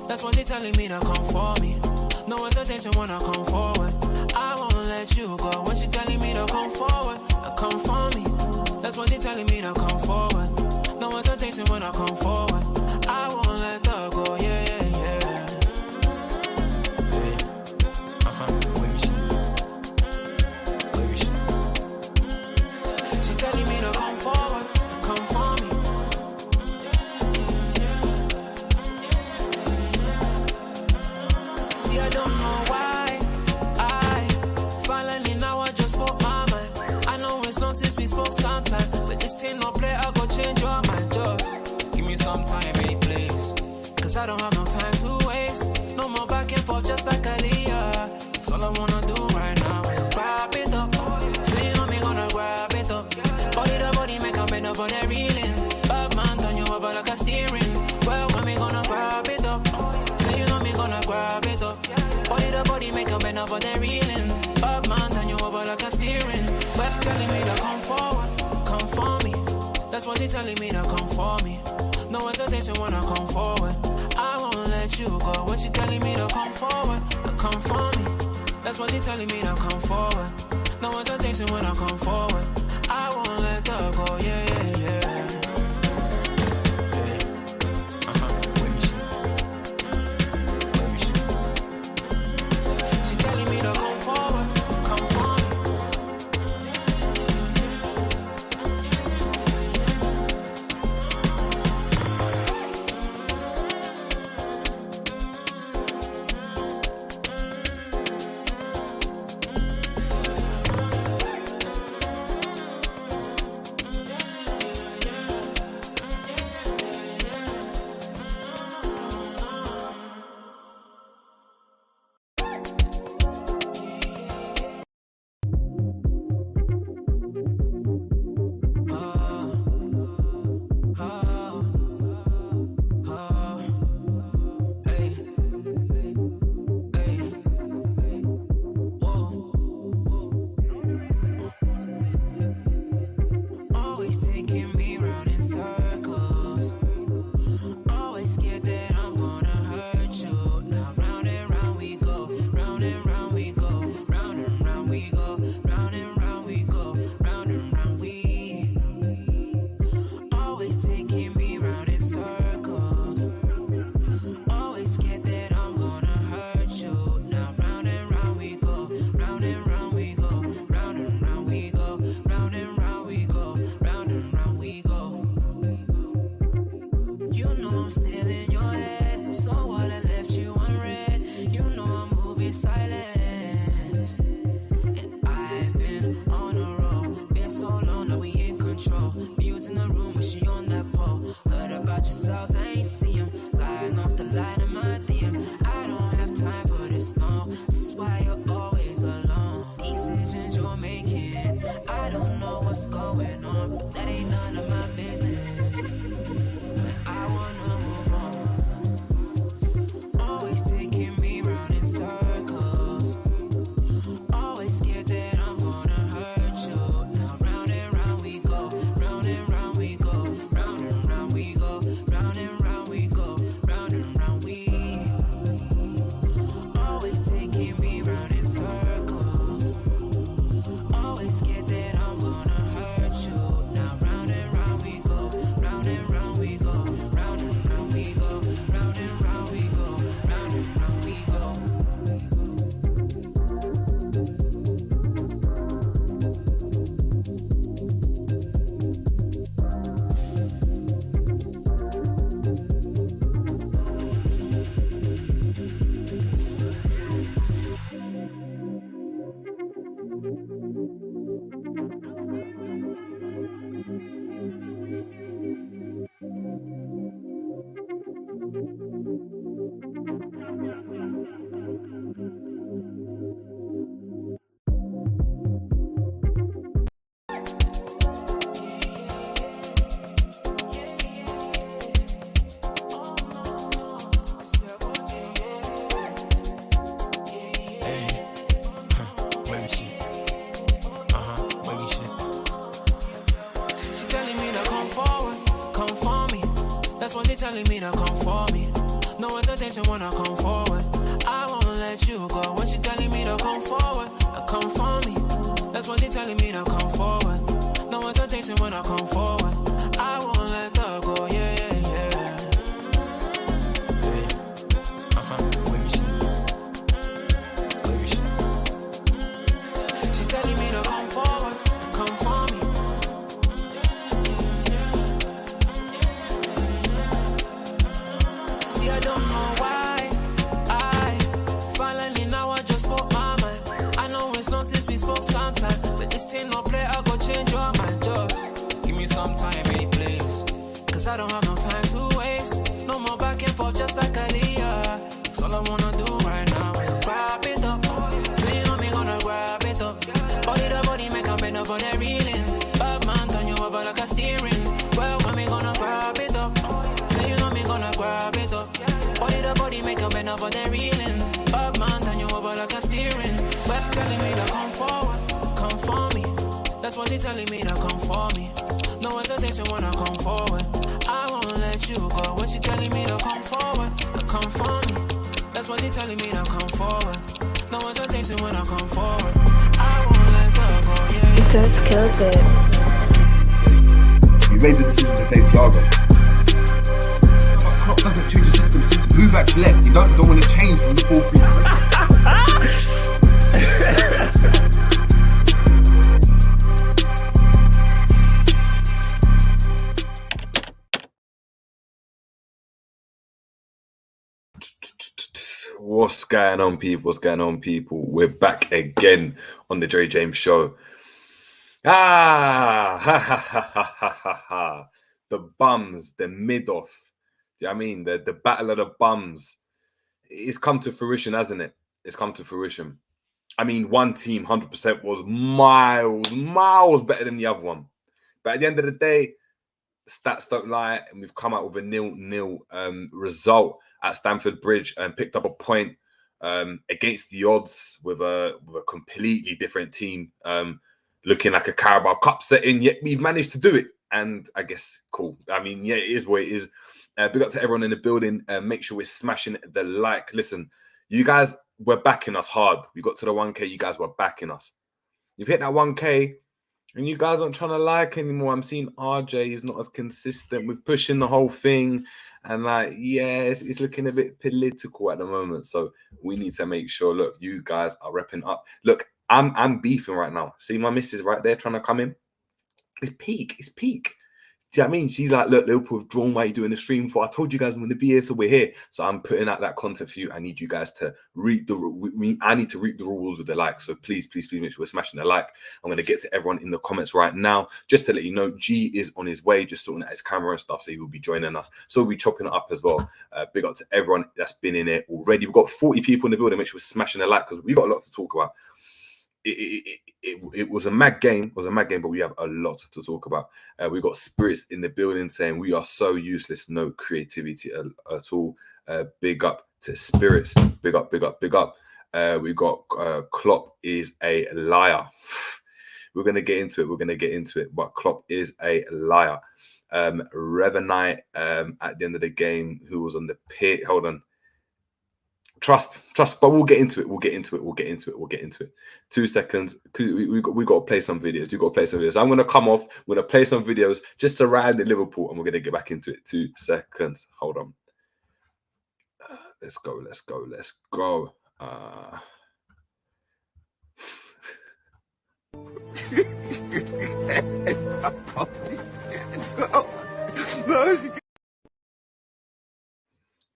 That's what they telling me to come for me. No hesitation when I come forward. I won't let you go. When she telling me to come forward, come for me. That's what they telling me to come forward. No hesitation when I come forward. I won't let her go. Yeah, yeah, yeah. She telling me to come forward, come for me. See, I don't know why finally now I just spoke my mind. I know it's long since we spoke sometime, but this thing no play, I go change your mind. Just give me some time, any place, cause I don't have no time to waste. No more back and forth just like Aaliyah. That's all I wanna do right now. Grab it up, swing on me, gonna grab it up. Body to body, make a bend up on that reeling. Bad man, turn you over like a steering. Well, when me gonna grab it up, swing on me, gonna grab it up. Body to body, make a bend up on that reeling. Bad man, turn you over like a steering. But she telling me to come forward, come for me. That's what she telling me to come for me. No hesitation when I come forward. I won't let you go. When she telling me to come forward, come for me. That's what she telling me to come forward. No hesitation when I come forward. I won't let her go. Yeah, yeah, yeah. She telling me to come forward, come for me. you telling me to come for me. No hesitation when I come forward. I won't let you go. What you telling me to come forward, to come for me. That's what you telling me to come forward. No hesitation when I come forward. I won't let her go, yeah, yeah, yeah. Where is she? Where is she? She's telling me to come forward, come for me. See, I don't know why I finally now I just spoke my mind. I know it's long since we spoke sometime, but this thing no play, I go change your mind. Just give me some time, any place, cause I don't have no time to waste. No more back and forth just like Aaliyah. That's all I wanna do right now. Grab it up, so you know me gonna grab it up. Body to body make a bend up for that reeling. Bad man turn you over like a steering. Well, when me gonna grab it up, so you know me gonna grab it up. Body to body make a bend up for that reeling. Bad man turn you over like a steering. But you telling me to come forward, come for me. That's what you telling me to come for me. No hesitation when I come forward. I won't let you go. What you telling me to come forward, to come for me. That's what you telling me to come forward. No hesitation when I come forward. I won't let her go, yeah. It does kill good. You made the decision to play Thiago. But Klopp doesn't change the system. Since move back left, you don't want to change from the 4-3. What's going on, people? What's going on, people? We're back again on the Jerry James Show. The bums, the mid-off. Do you know what I mean? The battle of the bums. It's come to fruition, hasn't it? It's come to fruition. I mean, one team, 100%, was miles better than the other one. But at the end of the day, stats don't lie, and we've come out with a 0-0 result at Stamford Bridge and picked up a point against the odds with a completely different team, looking like a Carabao Cup setting, yet we've managed to do it. And I guess, cool. I mean, yeah, it is what it is. Big up to everyone in the building. Make sure we're smashing the like. Listen, you guys were backing us hard. We got to the 1K. You guys were backing us. You've hit that 1K. And you guys aren't trying to like anymore. I'm seeing RJ is not as consistent with pushing the whole thing. And like, yeah, it's looking a bit political at the moment. So we need to make sure, look, you guys are repping up. Look, I'm beefing right now. See my missus right there trying to come in? It's peak. It's peak. Do you know what I mean? She's like, look, Liverpool have drawn. Why are you doing the stream for? I told you guys I'm going to be here, so we're here. So I'm putting out that content for you. I need you guys to read I need to read the rules with the like. So please make sure we're smashing the like. I'm going to get to everyone in the comments right now. Just to let you know, G is on his way, just sorting out his camera and stuff. So he will be joining us. So we'll be chopping it up as well. Big up to everyone that's been in it already. We've got 40 people in the building. Make sure we're smashing the like because we've got a lot to talk about. It was a mad game. It was a mad game, but we have a lot to talk about. We got Spirits in the building saying we are so useless, no creativity at all. Big up to Spirits. Big up. We got Klopp is a liar. We're gonna get into it. But Klopp is a liar. Revenite at the end of the game, who was on the pit. Hold on. Trust, but we'll get into it. 2 seconds. We got to play some videos. I'm going to come off. We're going to play some videos just surrounding Liverpool, and we're going to get back into it. 2 seconds. Hold on. Let's go.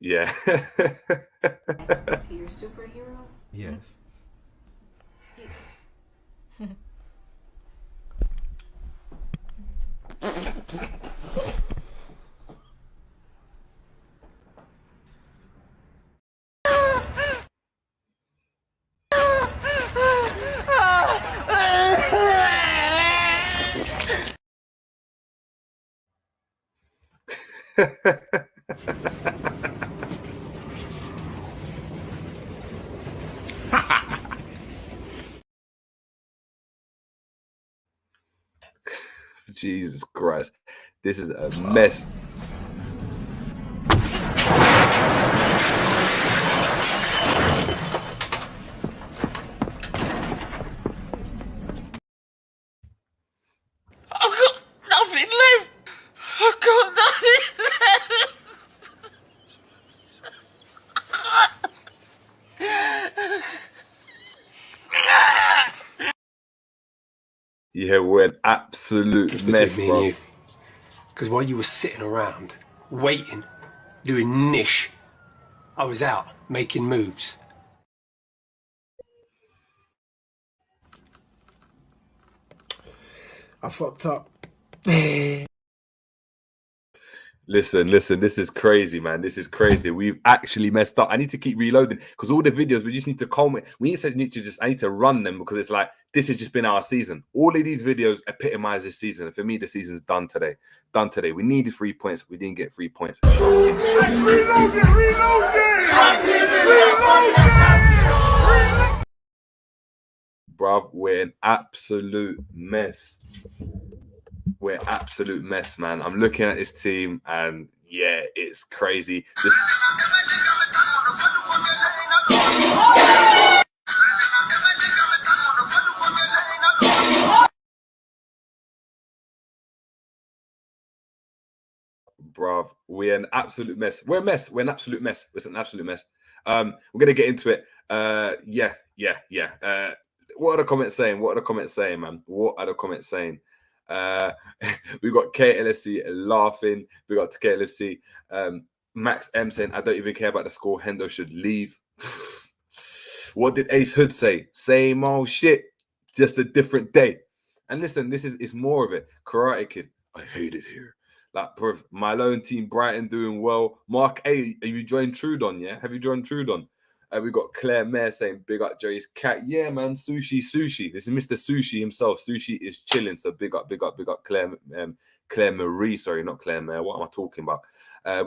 Yeah. To your superhero? Yes. Jesus Christ. This is a mess. Yeah, we're an absolute Just mess, between me bro. and you. Because while you were sitting around, waiting, doing niche, I was out making moves. I fucked up. Listen, this is crazy, man. This is crazy. We've actually messed up. I need to keep reloading because all the videos, we just need to comment. I need to run them because it's like, this has just been our season. All of these videos epitomize this season. And for me, the season's done today. Done today. We needed 3 points. We didn't get 3 points. Bruv, we're an absolute mess. We're an absolute mess, man. I'm looking at this team and yeah, it's crazy. Bruv, we're an absolute mess. We're a mess. We're an absolute mess. It's an absolute mess. We're gonna get into it. Yeah. What are the comments saying? What are the comments saying, man? What are the comments saying? We got KLFC laughing. We got KLFC. Max M saying, I don't even care about the score. Hendo should leave. What did Ace Hood say? Same old shit, just a different day. And listen, it's more of it. Karate Kid, I hate it here. Like, my lone team, Brighton, doing well. Mark A, have you joined Trudon? Yeah, have you joined Trudon? We got Claire Mayer saying, big up Jerry's cat. Yeah, man, sushi. This is Mr. Sushi himself. Sushi is chilling. So big up Claire Marie. Sorry, not Claire Mayer. What am I talking about?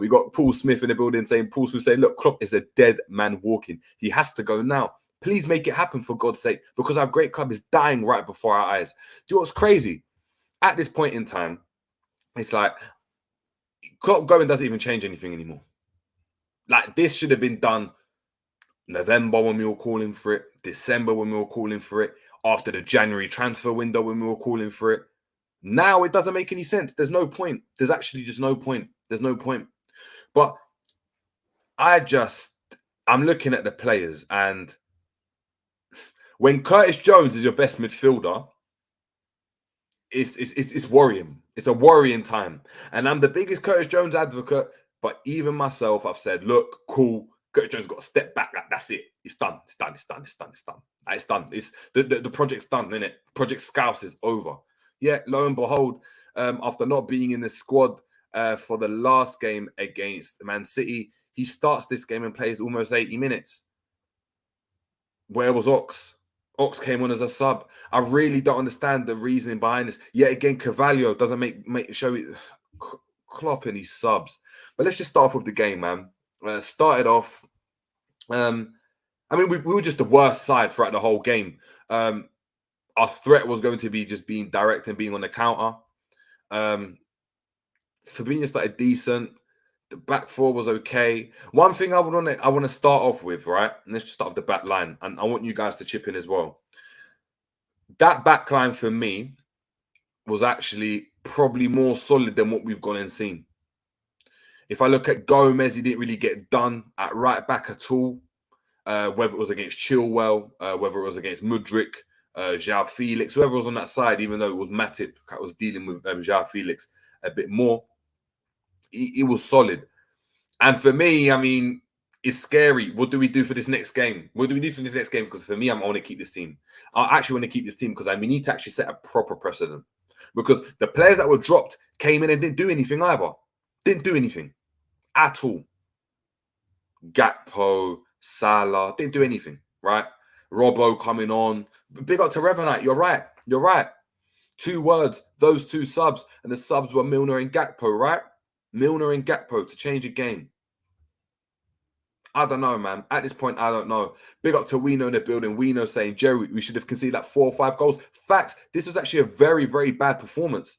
We got Paul Smith in the building saying, look, Klopp is a dead man walking. He has to go now. Please make it happen for God's sake, because our great club is dying right before our eyes. Do you know what's crazy? At this point in time, it's like Klopp going doesn't even change anything anymore. Like, this should have been done November when we were calling for it, December when we were calling for it, after the January transfer window when we were calling for it. Now it doesn't make any sense. There's no point. There's actually just no point. There's no point. But I'm looking at the players, and when Curtis Jones is your best midfielder, it's worrying. It's a worrying time. And I'm the biggest Curtis Jones advocate, but even myself, I've said, look, cool. Curtis Jones got to step back. Like, that's it. It's done. It's done. It's done. It's the project's done, isn't it? Project Scouse is over. Yeah, lo and behold, after not being in the squad for the last game against Man City, he starts this game and plays almost 80 minutes. Where was Ox? Ox came on as a sub. I really don't understand the reasoning behind this. Yet again, Carvalho doesn't make show it. Klopp and his subs. But let's just start off with the game, man. Started off. I mean, we were just the worst side throughout the whole game. Our threat was going to be just being direct and being on the counter. Fabinho started decent. The back four was okay. One thing I want to start off with, right? And let's just start off the back line. And I want you guys to chip in as well. That back line for me was actually probably more solid than what we've gone and seen. If I look at Gomez, he didn't really get done at right back at all. Whether it was against Chilwell, whether it was against Mudryk, João Felix, whoever was on that side, even though it was Matip that was dealing with João Felix a bit more. He was solid. And for me, I mean, it's scary. What do we do for this next game? Because for me, I want to keep this team. I actually want to keep this team because we need to actually set a proper precedent. Because the players that were dropped came in and didn't do anything either. Didn't do anything at all. Gakpo, Salah, didn't do anything, right? Robbo coming on. Big up to Revenite. You're right. 2 words, those 2 subs. And the subs were Milner and Gakpo, right? Milner and Gakpo to change a game. I don't know, man. At this point, I don't know. Big up to Wino in the building. Wino saying, Jerry, we should have conceded like 4 or 5 goals. Facts, this was actually a very, very bad performance.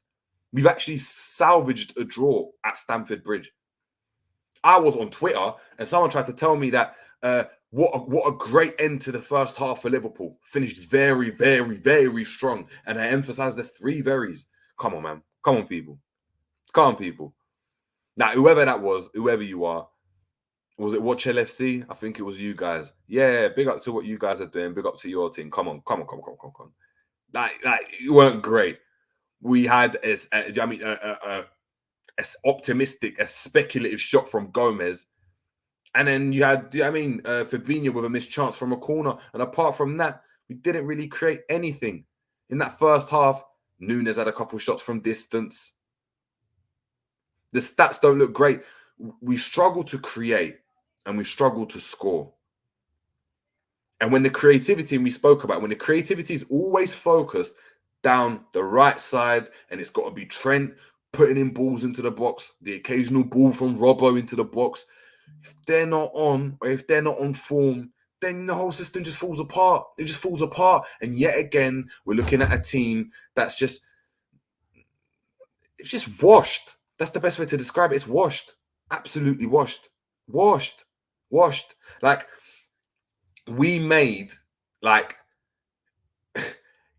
We've actually salvaged a draw at Stamford Bridge. I was on Twitter and someone tried to tell me that what a great end to the first half for Liverpool. Finished very, very, very strong. And I emphasized the 3 verys. Come on, man. Come on, people. Now, whoever that was, whoever you are, was it Watch LFC? I think it was you guys. Yeah, big up to what you guys are doing. Big up to your team. Come on. Like it weren't great. We had as optimistic, a speculative shot from Gomez. And then you had, Fabinho with a missed chance from a corner. And apart from that, we didn't really create anything. In that first half, Nunes had a couple shots from distance. The stats don't look great. We struggle to create and we struggle to score. And when the creativity, and we spoke about, when the creativity is always focused down the right side, and it's got to be Trent putting in balls into the box, the occasional ball from Robbo into the box. If they're not on, or if they're not on form, then the whole system just falls apart. It just falls apart. And yet again, we're looking at a team that's it's just washed. That's the best way to describe it. It's washed. Absolutely washed. Washed. Like, we made, like,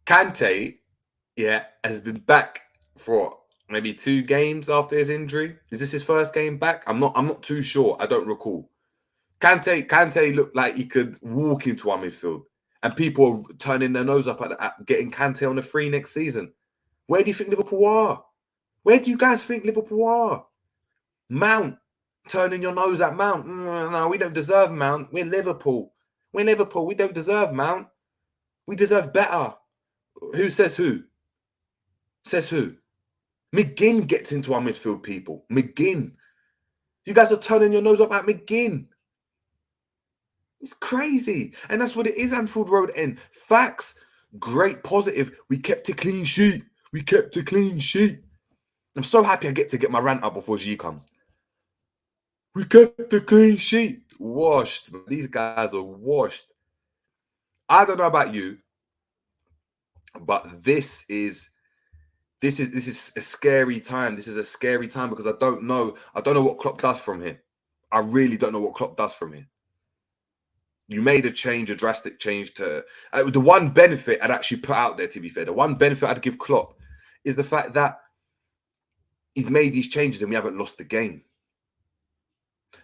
Kante, has been back for maybe 2 games after his injury. Is this his first game back? I'm not too sure. I don't recall. Kante looked like he could walk into our midfield, and people are turning their nose up at getting Kante on the free next season. Where do you think Liverpool are? Where do you guys think Liverpool are? Mount, turning your nose at Mount. No, we don't deserve Mount. We're Liverpool. We don't deserve Mount. We deserve better. Who says who? Says who? McGinn gets into our midfield, people. McGinn. You guys are turning your nose up at McGinn. It's crazy. And that's what it is, Anfield Road End. Facts, great, positive. We kept a clean sheet. I'm so happy I get to get my rant out before G comes. We kept a clean sheet. Washed. These guys are washed. I don't know about you, but this is a scary time. This is a scary time because I don't know what Klopp does from here. I really don't know what Klopp does from here. You made a drastic change to the one benefit I'd actually put out there, to be fair. The one benefit I'd give Klopp is the fact that he's made these changes and we haven't lost the game.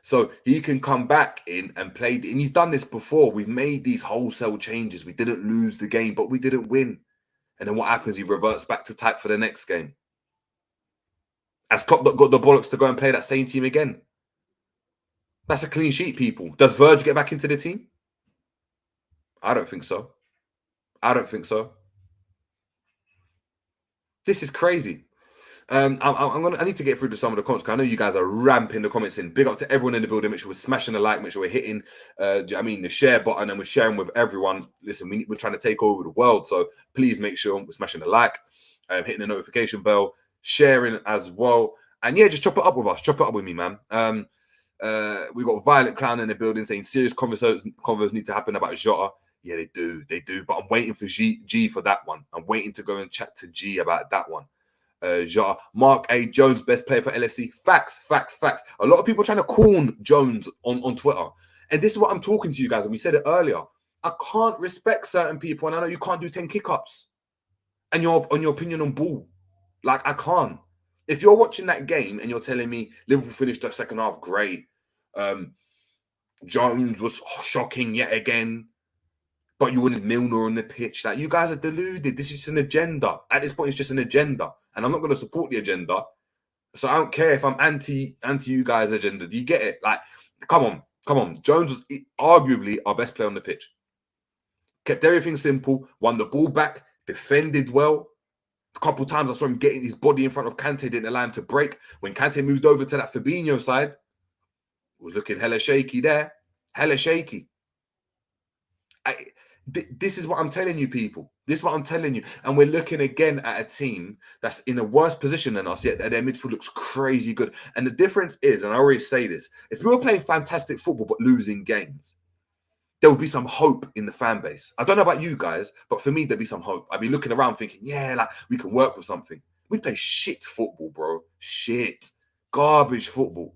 So he can come back in and play. And he's done this before. We've made these wholesale changes. We didn't lose the game, but we didn't win. And then what happens? He reverts back to type for the next game. Has Klopp got the bollocks to go and play that same team again? That's a clean sheet, people. Does Verge get back into the team? I don't think so. This is crazy. I need to get through to some of the comments because I know you guys are ramping the comments in. Big up to everyone in the building. Make sure we're smashing the like. Make sure we're hitting, the share button, and we're sharing with everyone. Listen, we're trying to take over the world, so please make sure we're smashing the like, hitting the notification bell, sharing as well, and just chop it up with us. Chop it up with me, man. We got Violent Clown in the building saying serious convos need to happen about Jota. Yeah, they do. But I'm waiting for G for that one. I'm waiting to go and chat to G about that one. Jota, Mark A. Jones, best player for LFC. Facts. A lot of people are trying to corn Jones on Twitter. And this is what I'm talking to you guys. And we said it earlier. I can't respect certain people. And I know you can't do 10 kick-ups. And your opinion on ball. Like, I can't. If you're watching that game and you're telling me Liverpool finished the second half great, Jones was shocking yet again, but you wanted Milner on the pitch. Like, you guys are deluded. This is just an agenda. At this point, it's just an agenda. And I'm not going to support the agenda. So I don't care if I'm anti you guys' agenda. Do you get it? Like, come on. Jones was arguably our best player on the pitch. Kept everything simple. Won the ball back. Defended well. A couple of times I saw him getting his body in front of Kante. Didn't allow him to break. When Kante moved over to that Fabinho side, it was looking hella shaky there. Hella shaky. This is what I'm telling you, people. This is what I'm telling you. And we're looking again at a team that's in a worse position than us, yet their midfield looks crazy good. And the difference is, and I always say this, if we were playing fantastic football but losing games, there would be some hope in the fan base. I don't know about you guys, but for me, there'd be some hope. I'd be looking around thinking, we can work with something. We play shit football, bro. Shit. Garbage football.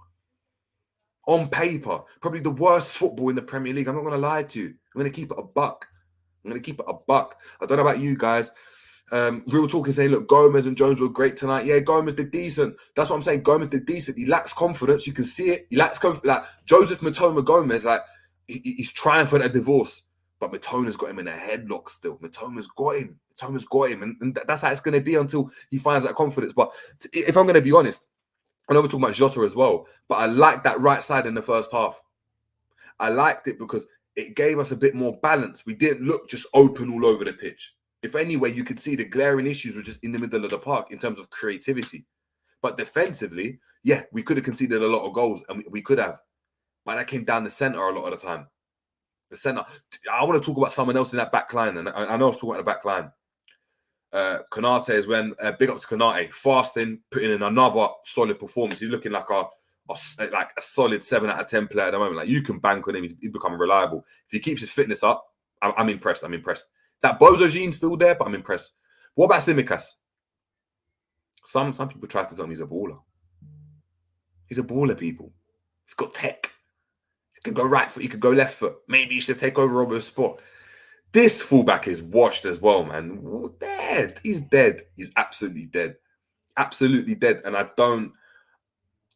On paper, probably the worst football in the Premier League. I'm not going to lie to you. I'm going to keep it a buck. I don't know about you guys. Real Talk is saying, look, Gomez and Jones were great tonight. Yeah, Gomez did decent. That's what I'm saying. Gomez did decent. He lacks confidence. You can see it. He lacks confidence. Like Joseph Matoma Gomez, like he's trying for that divorce. But Matona's got him in a headlock still. Matona's got him. And that's how it's going to be until he finds that confidence. But if I'm going to be honest, I know we're talking about Jota as well, but I liked that right side in the first half. I liked it because it gave us a bit more balance. We didn't look just open all over the pitch. If anyway, you could see the glaring issues were just in the middle of the park in terms of creativity. But defensively, yeah, we could have conceded a lot of goals, and we could have. But that came down the centre a lot of the time. The centre. I want to talk about someone else in that back line, and I know I was talking about the back line. Konate is when big up to Konate, fasting, putting in another solid performance. He's looking like a solid 7 out of 10 player at the moment. Like, you can bank on him. He's become reliable. If he keeps his fitness up, I'm impressed. That Bozo gene's still there, but I'm impressed. What about Tsimikas? Some people try to tell me he's a baller. He's a baller, people. He's got tech. He can go right foot. He could go left foot. Maybe he should take over Robert's spot. This fullback is washed as well, man. Dead. He's dead. He's absolutely dead. Absolutely dead. And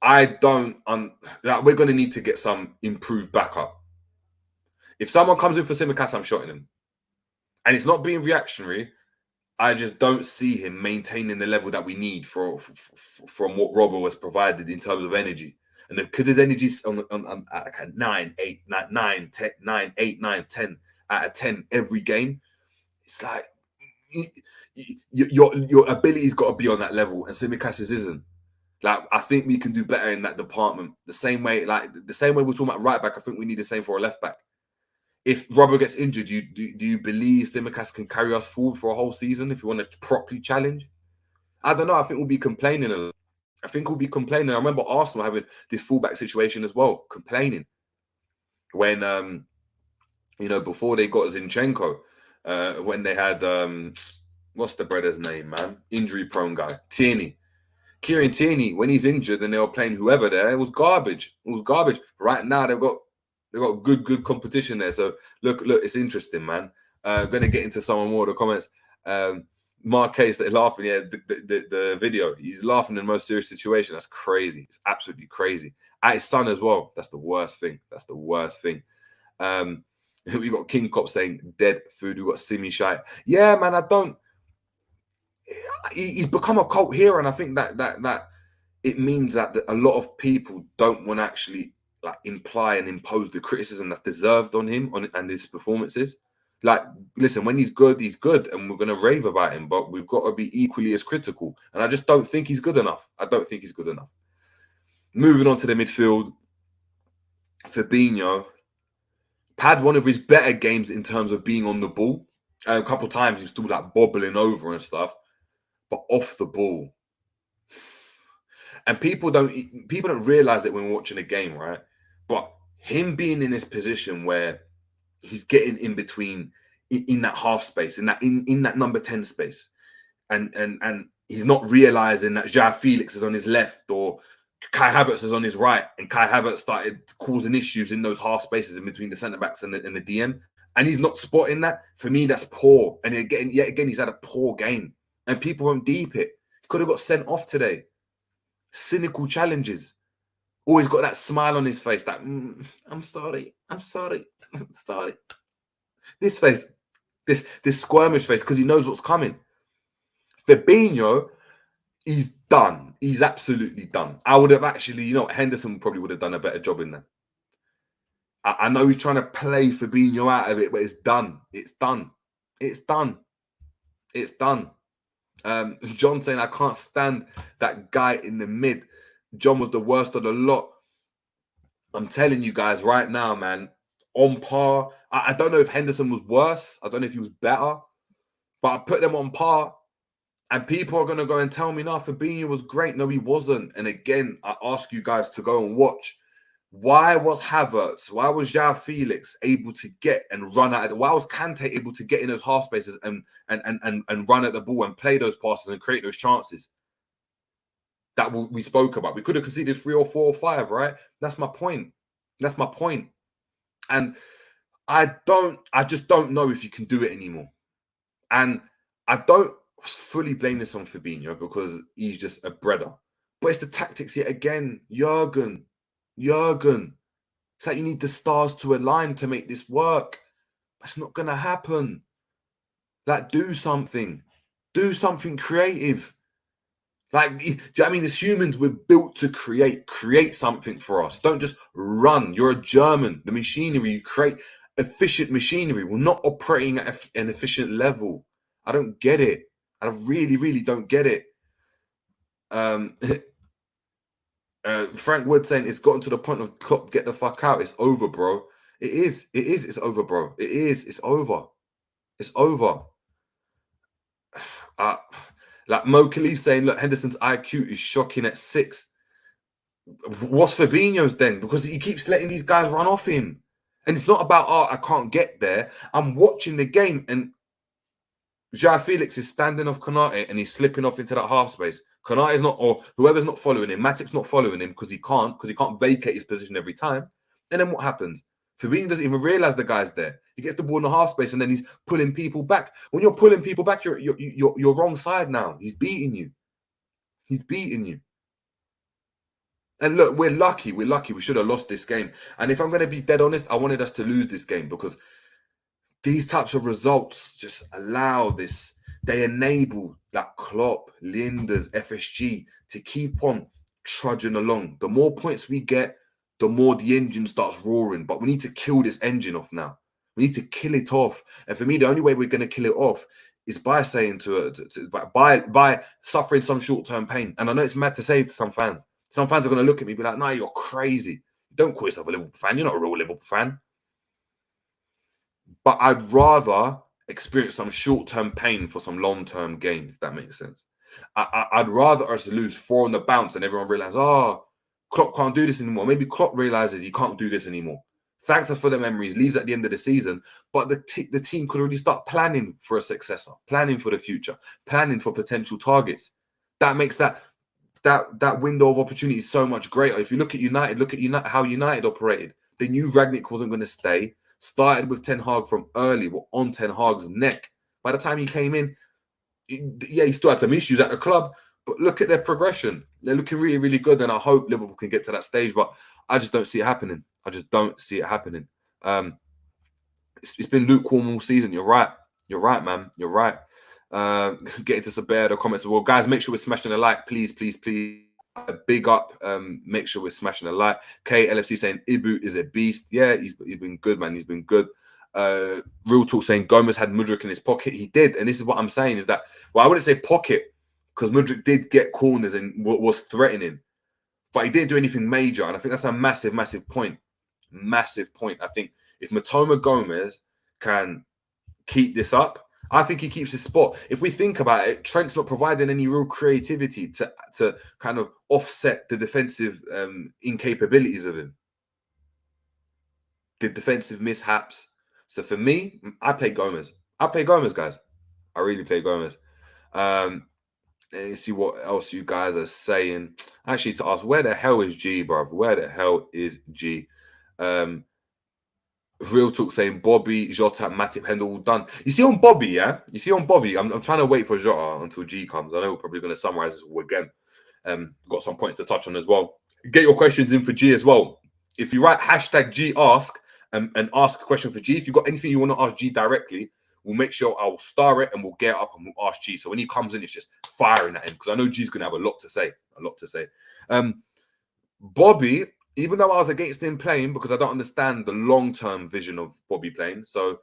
we're going to need to get some improved backup. If someone comes in for Tsimikas, I'm shotting him. And it's not being reactionary. I just don't see him maintaining the level that we need from what Robert was provided in terms of energy. And because his energy's on like a 9, 8, 9, 10, 9, 8, 9, 10 out of 10 every game, it's like your ability's got to be on that level, and Tsimikas isn't. Like, I think we can do better in that department. The same way we're talking about right back, I think we need the same for a left back. If Robert gets injured, do you believe Tsimikas can carry us forward for a whole season if you want to properly challenge? I don't know. I think we'll be complaining a lot. I remember Arsenal having this fullback situation as well, complaining when before they got Zinchenko, when they had what's the brother's name, man? Injury prone guy, Tierney. Kieran Tierney, when he's injured and they were playing whoever there, it was garbage. Right now they've got good competition there. So look, it's interesting, man. Going to get into some more of the comments. Marquez laughing, the video. He's laughing in the most serious situation. That's crazy. It's absolutely crazy. At his son as well. That's the worst thing. We got King Cop saying dead food. We got Simi Shite. Yeah, man, he's become a cult hero, and I think that it means that a lot of people don't want to actually like imply and impose the criticism that's deserved on him and his performances. Like, listen, when he's good, and we're going to rave about him, but we've got to be equally as critical. And I just don't think he's good enough. Moving on to the midfield, Fabinho had one of his better games in terms of being on the ball. A couple of times he was still like bobbling over and stuff, but off the ball. And people don't realize it when we're watching a game, right? But him being in this position where he's getting in between in that half space, in that number 10 space, and he's not realizing that João Felix is on his left or Kai Havertz is on his right, and Kai Havertz started causing issues in those half spaces in between the centre backs and the DM, and he's not spotting that. For me, that's poor. And again, he's had a poor game, and people won't deep it. He could have got sent off today. Cynical challenges. Always got that smile on his face. That I'm sorry. This face, this squirmish face, because he knows what's coming. Fabinho, he's done. He's absolutely done. I would have actually, Henderson probably would have done a better job in there. I know he's trying to play Fabinho out of it, but it's done. John saying, I can't stand that guy in the mid. John was the worst of the lot. I'm telling you guys right now, man, on par. I don't know if Henderson was worse. I don't know if he was better, but I put them on par. And people are going to go and tell me, no, Fabinho was great. No, he wasn't. And again, I ask you guys to go and watch. Why was Havertz, why was João Felix able to get and run at it? Why was Kante able to get in those half spaces and run at the ball and play those passes and create those chances that we spoke about? We could have conceded 3 or 4 or 5, right? That's my point. And I just don't know if you can do it anymore. And I don't fully blame this on Fabinho because he's just a breader. But it's the tactics yet again. Jurgen. It's like you need the stars to align to make this work. That's not going to happen. Like, do something creative. Like, do you know what I mean? As humans, we're built to create something for us. Don't just run. You're a German. The machinery you create, efficient machinery. We're not operating at an efficient level. I don't get it. I really, really don't get it. Frank Wood saying it's gotten to the point of Klopp, get the fuck out. It's over, bro. It is. It's over, bro. It is. It's over. It's over. Like Mo Khalif saying, look, Henderson's IQ is shocking at 6. What's Fabinho's then? Because he keeps letting these guys run off him. And it's not about, I can't get there. I'm watching the game and Joao Felix is standing off Konate and he's slipping off into that half space. Konate is not, or whoever's not following him, Matip's not following him because he can't vacate his position every time. And then what happens? Fabinho doesn't even realize the guy's there. He gets the ball in the half space and then he's pulling people back. When you're pulling people back, you're wrong side now. He's beating you. He's beating you. And look, we're lucky. We're lucky. We should have lost this game. And if I'm going to be dead honest, I wanted us to lose this game because these types of results just allow this. They enable that Klopp, Linders, FSG to keep on trudging along. The more points we get, the more the engine starts roaring. But we need to kill this engine off now. We need to kill it off. And for me, the only way we're going to kill it off is by saying by suffering some short-term pain. And I know it's mad to say to some fans. Some fans are going to look at me and be like, no, you're crazy. Don't call yourself a Liverpool fan. You're not a real Liverpool fan. But I'd rather experience some short-term pain for some long-term gain, if that makes sense. I'd rather us lose 4 on the bounce and everyone realize, Klopp can't do this anymore. Maybe Klopp realizes he can't do this anymore. Thanks for the memories, leaves at the end of the season. But the team could already start planning for a successor, planning for the future, planning for potential targets. That makes that window of opportunity so much greater. If you look at United, how United operated. They knew Rangnick wasn't going to stay. Started with Ten Hag from early. Were on Ten Hag's neck. By the time he came in, he still had some issues at the club. But look at their progression. They're looking really, really good. And I hope Liverpool can get to that stage. But I just don't see it happening. I just don't see it happening. It's been lukewarm all season. You're right. You're right, man. You're right. Getting to the comments. Well, guys, make sure we're smashing a like. Please, please, please. Big up. Make sure we're smashing a like. KLFC saying Ibu is a beast. Yeah, he's been good, man. He's been good. Real Talk saying Gomez had Mudryk in his pocket. He did. And this is what I'm saying is that, well, I wouldn't say pocket because Mudryk did get corners and was threatening, but he didn't do anything major. And I think that's a massive, massive point. Massive point. I think if Matoma Gomez can keep this up, I think he keeps his spot. If we think about it, Trent's not providing any real creativity to kind of offset the defensive incapabilities of him. The defensive mishaps. So for me, I play Gomez. I play Gomez, guys. I really play Gomez. Let's see what else you guys are saying. Actually, to ask, where the hell is G, bruv? Where the hell is G? Real Talk saying Bobby, Jota, Matip, Hendel all done. You see on Bobby, yeah? You see on Bobby, I'm trying to wait for Jota until G comes. I know we're probably going to summarize this all again. Got some points to touch on as well. Get your questions in for G as well. If you write hashtag G ask and ask a question for G, if you've got anything you want to ask G directly, we'll make sure I'll star it and we'll get up and we'll ask G. So when he comes in, it's just firing at him because I know G's going to have a lot to say. Bobby, even though I was against him playing because I don't understand the long-term vision of Bobby playing, so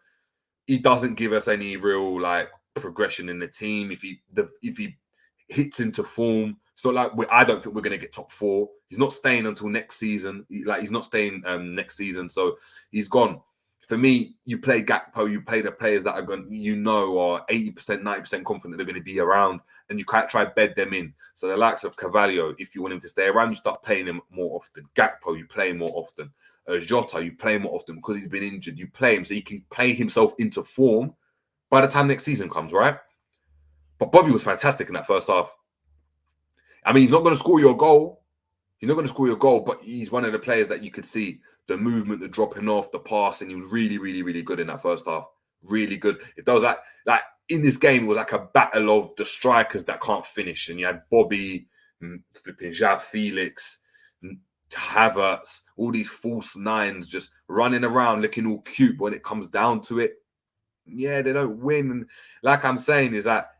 he doesn't give us any real like progression in the team. If he hits into form, it's not like I don't think we're going to get top 4. He's not staying until next season. He's not staying next season, so he's gone. For me, you play Gakpo, you play the players that are going, are 80%, 90% confident they're going to be around, and you can't try bed them in. So the likes of Carvalho, if you want him to stay around, you start playing him more often. Gakpo, you play him more often. Jota, you play him more often because he's been injured. You play him so he can play himself into form by the time next season comes, right? But Bobby was fantastic in that first half. I mean, he's not going to score your goal. But he's one of the players that you could see the movement, the dropping off, the passing. He was really, really, really good in that first half. Really good. If there was like in this game, it was like a battle of the strikers that can't finish. And you had Bobby, Joao Felix, Havertz, all these false nines just running around looking all cute. But when it comes down to it, Yeah, they don't win. And like I'm saying, is that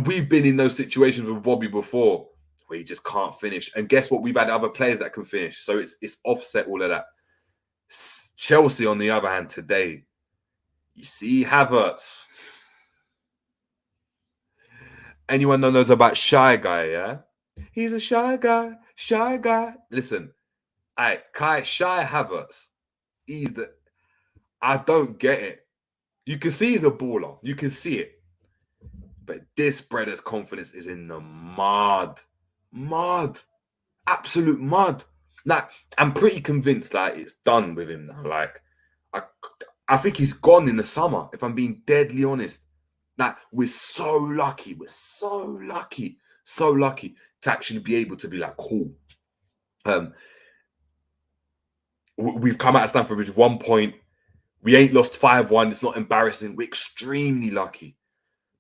we've been in those situations with Bobby before where you just can't finish. And guess what? We've had other players that can finish. So it's offset all of that. Chelsea, on the other hand, today, you see Havertz. Anyone that knows about Shy Guy, yeah? He's a shy guy, shy guy. Listen, Shy Havertz. I don't get it. You can see he's a baller. You can see it. But this brother's confidence is in the mud. Mud. Absolute mud. Like, I'm pretty convinced like it's done with him now. Like, I think he's gone in the summer, if I'm being deadly honest. Like, we're so lucky. We're so lucky to actually be able to be like, cool. We've come out of Stamford Bridge 1 point. We ain't lost 5-1. It's not embarrassing. We're extremely lucky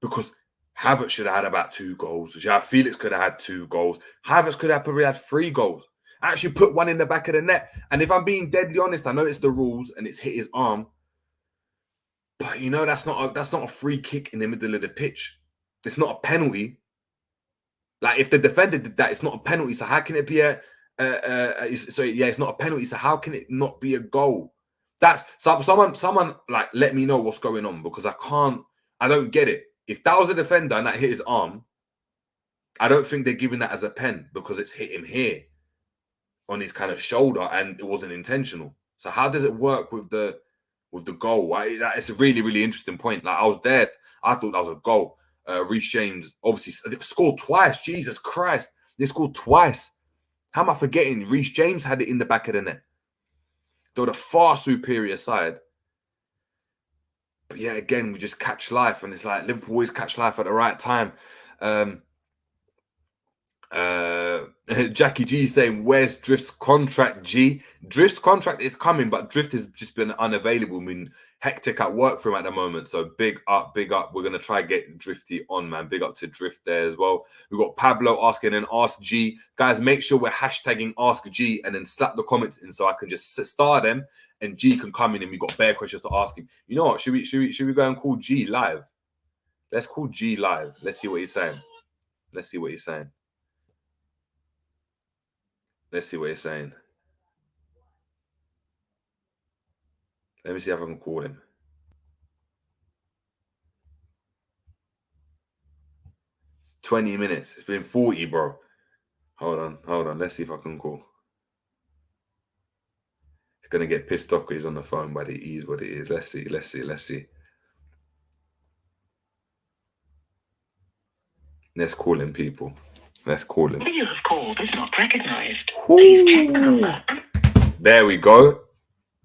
because Havertz should have had about 2 goals. Felix could have had 2 goals. Havertz could have probably had 3 goals. Actually put one in the back of the net. And if I'm being deadly honest, I know it's the rules and it's hit his arm. But you know, that's not a free kick in the middle of the pitch. It's not a penalty. Like, if the defender did that, it's not a penalty. So how can it be it's not a penalty. So how can it not be a goal? That's someone like, let me know what's going on, because I don't get it. If that was a defender and that hit his arm, I don't think they're giving that as a pen because it's hit him here on his kind of shoulder and it wasn't intentional. So how does it work with the goal? It's a really, really interesting point. Like, I was there. I thought that was a goal. Reece James obviously scored twice. Jesus Christ. They scored twice. How am I forgetting? Reece James had it in the back of the net. They're the far superior side. But yeah, again, we just catch life. And it's like Liverpool always catch life at the right time. Jackie G saying, where's Drift's contract, G? Drift's contract is coming, but Drift has just been unavailable. I mean, hectic at work for him at the moment. So big up, big up. We're going to try get Drifty on, man. Big up to Drift there as well. We've got Pablo asking and Ask G. Guys, make sure we're hashtagging Ask G and then slap the comments in so I can just star them and G can come in and we've got bare questions to ask him. You know what? Should we go and call G live? Let's call G live. Let's see what he's saying. Let's see what he's saying. Let's see what he's saying. Let me see if I can call him. "20 minutes. It's been 40, bro. Hold on. Let's see if I can call. He's going to get pissed off because he's on the phone, but it is what it is. Let's see. Let's call him, people. Let's call him. You have called is not recognized. Please check the number. There we go.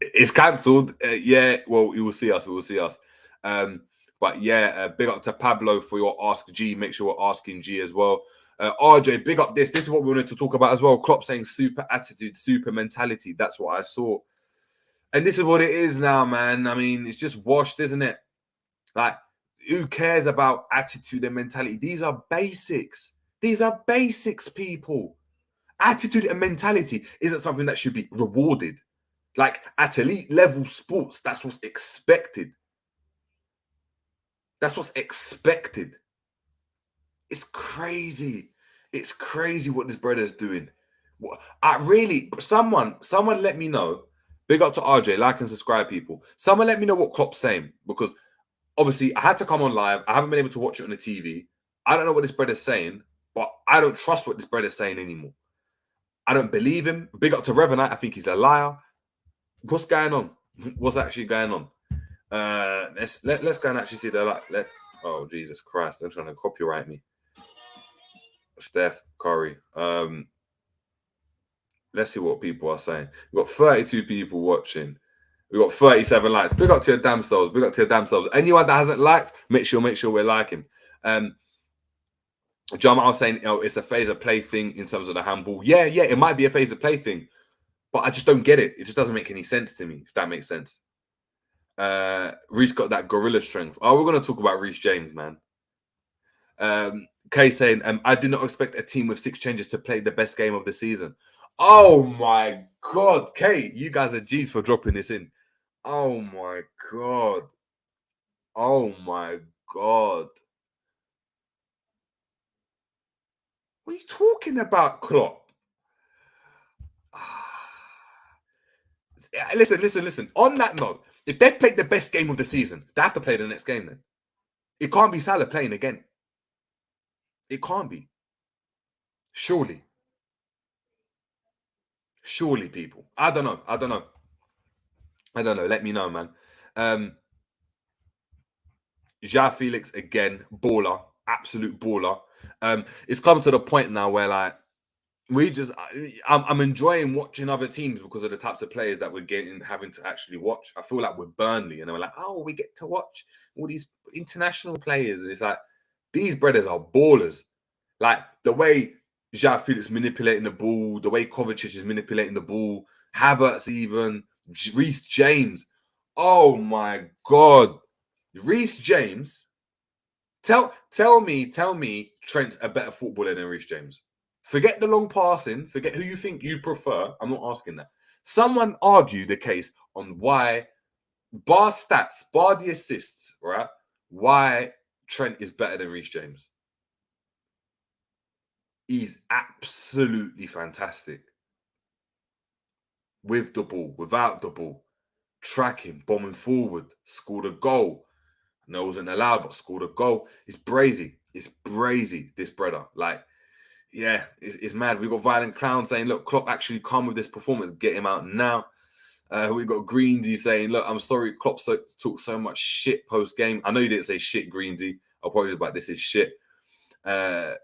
It's cancelled. Yeah, well, you will see us. But yeah, big up to Pablo for your Ask G. Make sure we're asking G as well. RJ, big up this. This is what we wanted to talk about as well. Klopp saying super attitude, super mentality. That's what I saw. And this is what it is now, man. I mean, it's just washed, isn't it? Like, who cares about attitude and mentality? These are basics. These are basics, people. Attitude and mentality isn't something that should be rewarded. Like, at elite level sports, that's what's expected. That's what's expected. It's crazy. It's crazy what this brother's doing. Someone let me know. Big up to RJ, like and subscribe, people. Someone let me know what Klopp's saying, because obviously I had to come on live. I haven't been able to watch it on the TV. I don't know what this brother's saying, but I don't trust what this brother's saying anymore. I don't believe him. Big up to Revenite. I think he's a liar. What's going on? What's actually going on? Let's go and actually see the oh, Jesus Christ. They're trying to copyright me. Steph Curry. Let's see what people are saying. We've got 32 people watching. We've got 37 likes. Big up to your damn selves. Big up to your damn selves. Anyone that hasn't liked, make sure we're liking. John, I was saying, it's a phase of play thing in terms of the handball. Yeah, it might be a phase of play thing, but I just don't get it. It just doesn't make any sense to me, if that makes sense. Reece got that gorilla strength. Oh, we're going to talk about Reece James, man. Kay saying, I did not expect a team with 6 changes to play the best game of the season. Oh my God, Kay, you guys are G's for dropping this in. Oh my God. Oh my God. What are you talking about, Klopp? Listen. On that note, if they've played the best game of the season, they have to play the next game then. It can't be Salah playing again. It can't be. Surely, people. I don't know. Let me know, man. João Felix again, baller, absolute baller. It's come to the point now where like I'm enjoying watching other teams because of the types of players that we're having to actually watch. I feel like we're Burnley, and we're like, oh, we get to watch all these international players, and it's like these brothers are ballers. Like the way João Felix manipulating the ball, the way Kovacic is manipulating the ball, Havertz even, Reece James. Oh my God, Reece James. Tell me Trent's a better footballer than Reece James. Forget the long passing. Forget who you think you prefer. I'm not asking that. Someone argue the case on why, bar stats, bar the assists, right? Why Trent is better than Reece James. He's absolutely fantastic. With the ball, without the ball, tracking, bombing forward, scored a goal. No, it wasn't allowed, but scored a goal. It's brazy. It's brazy, this brother. Like, yeah, it's mad. We've got Violent Clown saying, look, Klopp actually come with this performance. Get him out now. We've got Greensy saying, look, I'm sorry, Klopp talked so much shit post-game. I know you didn't say shit, Greensy. I'll apologize about this is shit. Big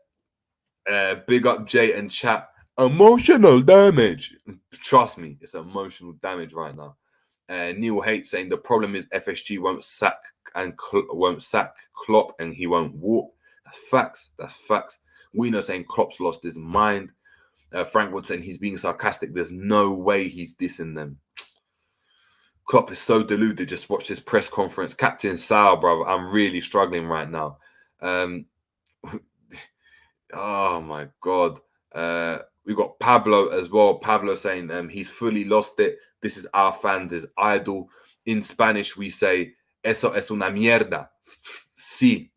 up Jay and chat. Emotional damage. Trust me, it's emotional damage right now. Neil Haight saying the problem is FSG won't sack Klopp and he won't walk. That's facts. Wiener saying Klopp's lost his mind. Frank Wood saying he's being sarcastic. There's no way he's dissing them. Klopp is so deluded. Just watch this press conference. Captain Sal, brother. I'm really struggling right now. Oh my God. We've got Pablo as well. Pablo saying he's fully lost it. This is our fans' idol. In Spanish, we say, eso es una mierda. Sí.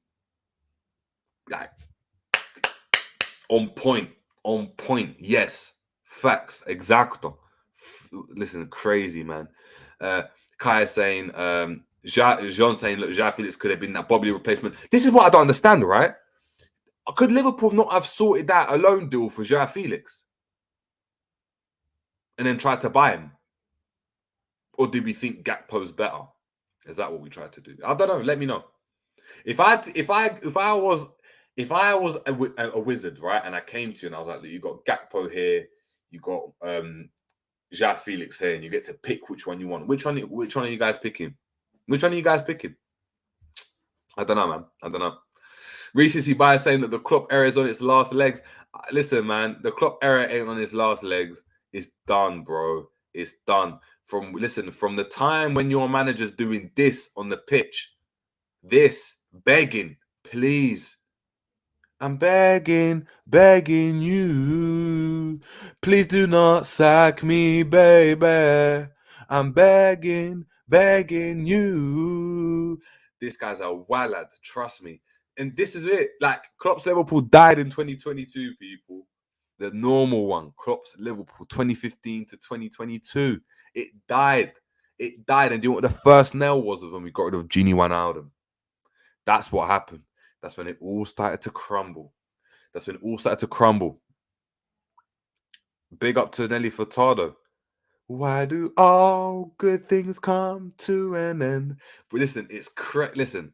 Like, on point. Yes. Facts. Exacto. Listen, crazy, man. Kai is saying, Jean saying, look, João Felix could have been that Bobby replacement. This is what I don't understand, right? Could Liverpool not have sorted that a loan deal for João Felix and then tried to buy him? Or did we think Gakpo's better? Is that what we tried to do? I don't know. Let me know. If I was a wizard, right, and I came to you and I was like, look, you got Gakpo here, you got João Felix here, and you get to pick which one you want. Which one are you guys picking? I don't know, man. I don't know. Recency bias saying that the Klopp era is on its last legs. Listen, man, the Klopp era ain't on its last legs. It's done, bro. It's done. From the time when your manager's doing this on the pitch, this, begging, please. I'm begging you. Please do not sack me, baby. I'm begging you. This guy's a wallad, trust me. And this is it. Like, Klopp's Liverpool died in 2022, people. The normal one. Klopp's Liverpool, 2015 to 2022. It died. And do you know what the first nail was when we got rid of Gini Wijnaldum? That's what happened. That's when it all started to crumble. Big up to Nelly Furtado. Why do all good things come to an end? But listen, it's correct. Listen.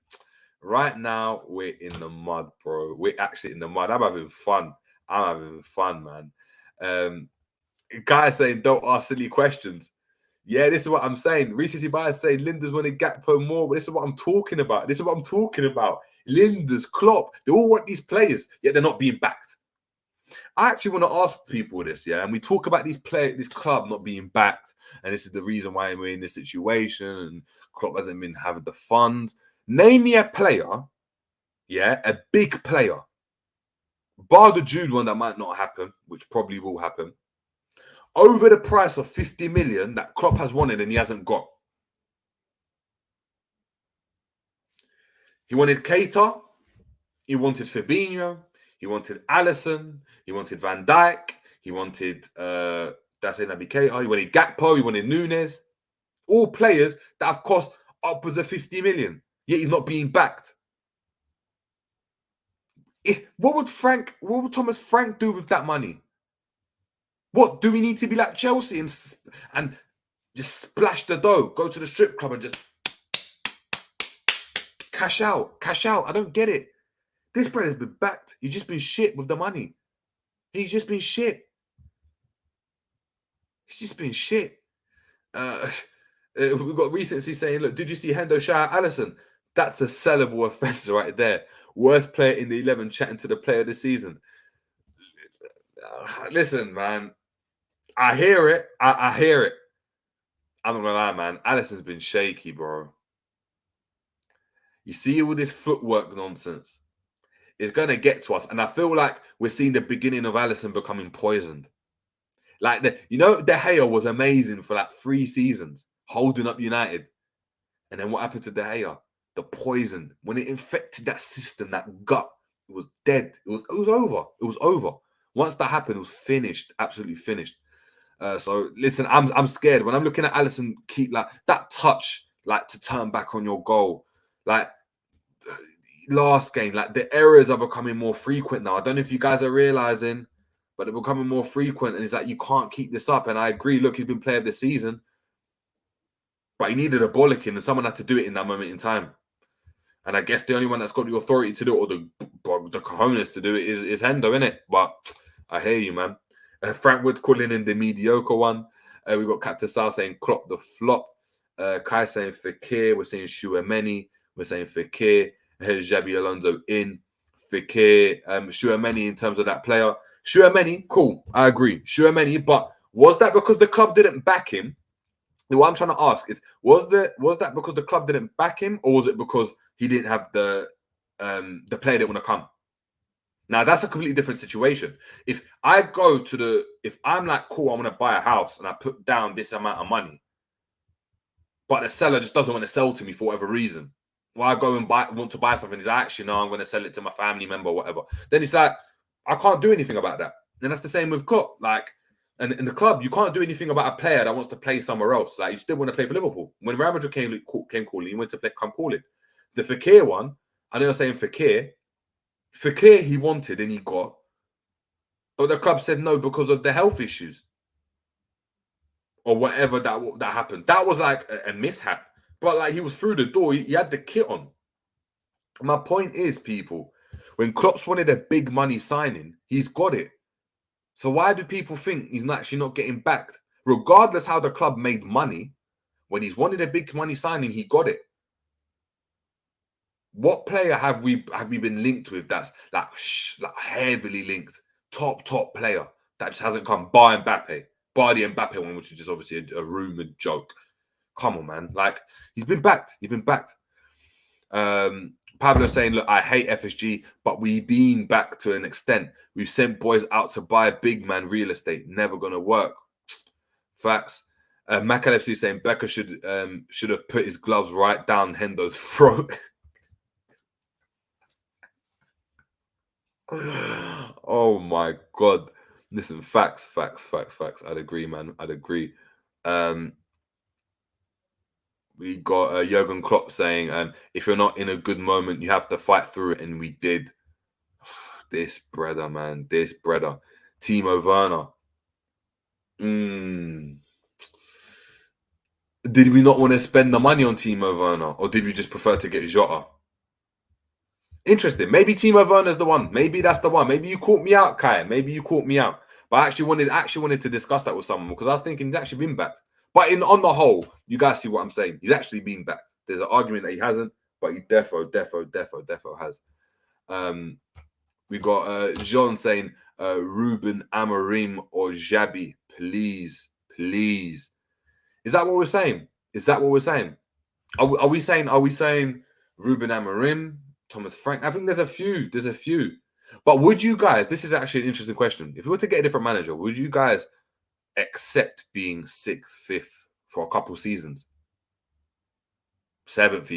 Right now, we're in the mud, bro. We're actually in the mud. I'm having fun, man. Guys saying, don't ask silly questions. Yeah, this is what I'm saying. Recency bias saying Linda's wanted Gakpo more, but this is what I'm talking about. Linda's, Klopp, they all want these players, yet they're not being backed. I actually want to ask people this, yeah, and we talk about this club not being backed, and this is the reason why we're in this situation, and Klopp hasn't been having the funds. Name me a player, yeah, a big player, bar the Jude one that might not happen, which probably will happen, over the price of 50 million that Klopp has wanted and he hasn't got. He wanted Keita, he wanted Fabinho, he wanted Alisson, he wanted Van Dijk, he wanted Naby Keita, he wanted Gakpo, he wanted Nunes. All players that have cost upwards of 50 million, yet he's not being backed. What would Thomas Frank do with that money? What, do we need to be like Chelsea and just splash the dough, go to the strip club and just cash out? I don't get it. This brother's been backed. You've just been shit with the money. He's just been shit. We've got recency saying, look, did you see Hendo shout out Alisson? That's a sellable offence right there. Worst player in the 11 chatting to the player of the season. Listen, man. I hear it. I hear it. I'm not gonna lie, man. Alisson's been shaky, bro. You see all this footwork nonsense. It's gonna get to us. And I feel like we're seeing the beginning of Alisson becoming poisoned. Like, De Gea was amazing for like 3 seasons, holding up United. And then what happened to De Gea? The poison. When it infected that system, that gut, it was dead. It was over. It was over. Once that happened, it was finished. Absolutely finished. So listen, I'm scared. When I'm looking at Alisson, keep like that touch, like to turn back on your goal. Like last game, like the errors are becoming more frequent now. I don't know if you guys are realizing, but they're becoming more frequent. And it's like, you can't keep this up. And I agree. Look, he's been player of the season. But he needed a bollocking, and someone had to do it in that moment in time. And I guess the only one that's got the authority to do it, or the cojones to do it, is Hendo, innit? But I hear you, man. Frank Wood calling in the mediocre one. We got Captain Sal saying Klopp the flop. Kai saying Fekir. We're saying Chouameni. We're saying Fekir. Xabi Alonso in. Fekir. Chouameni in terms of that player. Chouameni, cool. I agree. Chouameni, but was that because the club didn't back him? What I'm trying to ask is, was that because the club didn't back him, or was it because he didn't have the player that want to come? Now that's a completely different situation. If I'm like, cool, I want to buy a house and I put down this amount of money, but the seller just doesn't want to sell to me for whatever reason. Well, I go and want to buy something. He's like, actually, no, I'm going to sell it to my family member or whatever. Then it's like, I can't do anything about that. And that's the same with Klopp. Like, and in the club, you can't do anything about a player that wants to play somewhere else. Like, you still want to play for Liverpool. When Real Madrid came calling, you went to come calling. The Fekir one, I know you're saying Fekir he wanted and he got, but the club said no because of the health issues or whatever that happened. That was like a mishap, but like he was through the door. He had the kit on. My point is, people, when Klopp's wanted a big money signing, he's got it. So why do people think he's actually not getting backed? Regardless how the club made money, when he's wanted a big money signing, he got it. What player have we been linked with that's like heavily linked, top player that just hasn't come? Bar the Mbappe one, which is just obviously a rumored joke. Come on, man. Like, he's been backed. Pablo saying, look, I hate FSG, but we've been back to an extent. We've sent boys out to buy big man real estate. Never going to work. Facts. Macalefsi saying Becca should have put his gloves right down Hendo's throat. Oh, my God. Listen, facts. I'd agree, man. I'd agree. We got Jurgen Klopp saying, if you're not in a good moment, you have to fight through it. And we did. This brother, man. This brother. Timo Werner. Did we not want to spend the money on Timo Werner? Or did we just prefer to get Jota? Interesting. Maybe Timo Werner's the one. Maybe that's the one. Maybe you caught me out, Kai. Maybe you caught me out. But I actually wanted to discuss that with someone because I was thinking he's actually been backed. But on the whole, you guys see what I'm saying. He's actually been backed. There's an argument that he hasn't, but he defo has. We got Jean saying Ruben Amorim or Xabi, please. Is that what we're saying? Are we saying Ruben Amorim, Thomas Frank? I think there's a few. But would you guys, this is actually an interesting question. If we were to get a different manager, would you guys accept being 6th, 5th for a couple seasons? 7th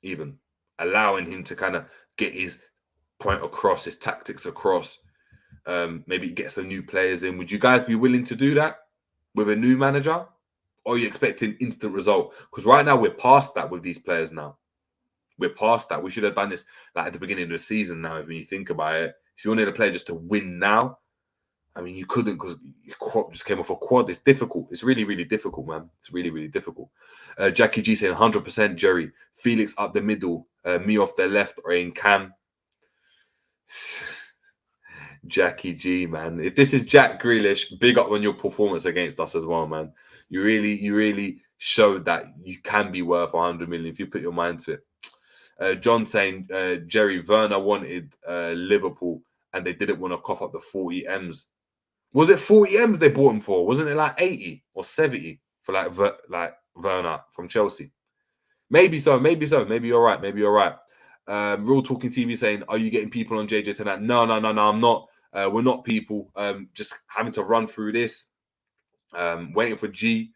even. allowing him to kind of get his point across, his tactics across. Maybe get some new players in. Would you guys be willing to do that with a new manager? Or are you expecting instant result? Because right now we're past that with these players now. We're past that. We should have done this like at the beginning of the season now, when you think about it. If you wanted a player just to win now, I mean, you couldn't, because your quad just came off a quad. It's difficult. It's really, really difficult, man. It's really, really difficult. Jackie G saying 100% Jerry. Felix up the middle. Me off the left or in Cam. Jackie G, man. If this is Jack Grealish, big up on your performance against us as well, man. You really showed that you can be worth 100 million if you put your mind to it. John saying, Jerry, Werner wanted Liverpool and they didn't want to cough up the 40 M's. Was it 40 M's they bought him for? Wasn't it like 80 or 70 for like Werner from Chelsea? Maybe so. Maybe you're right. Real Talking TV saying, are you getting people on JJ tonight? No, I'm not. We're not people. Just having to run through this. Waiting for G.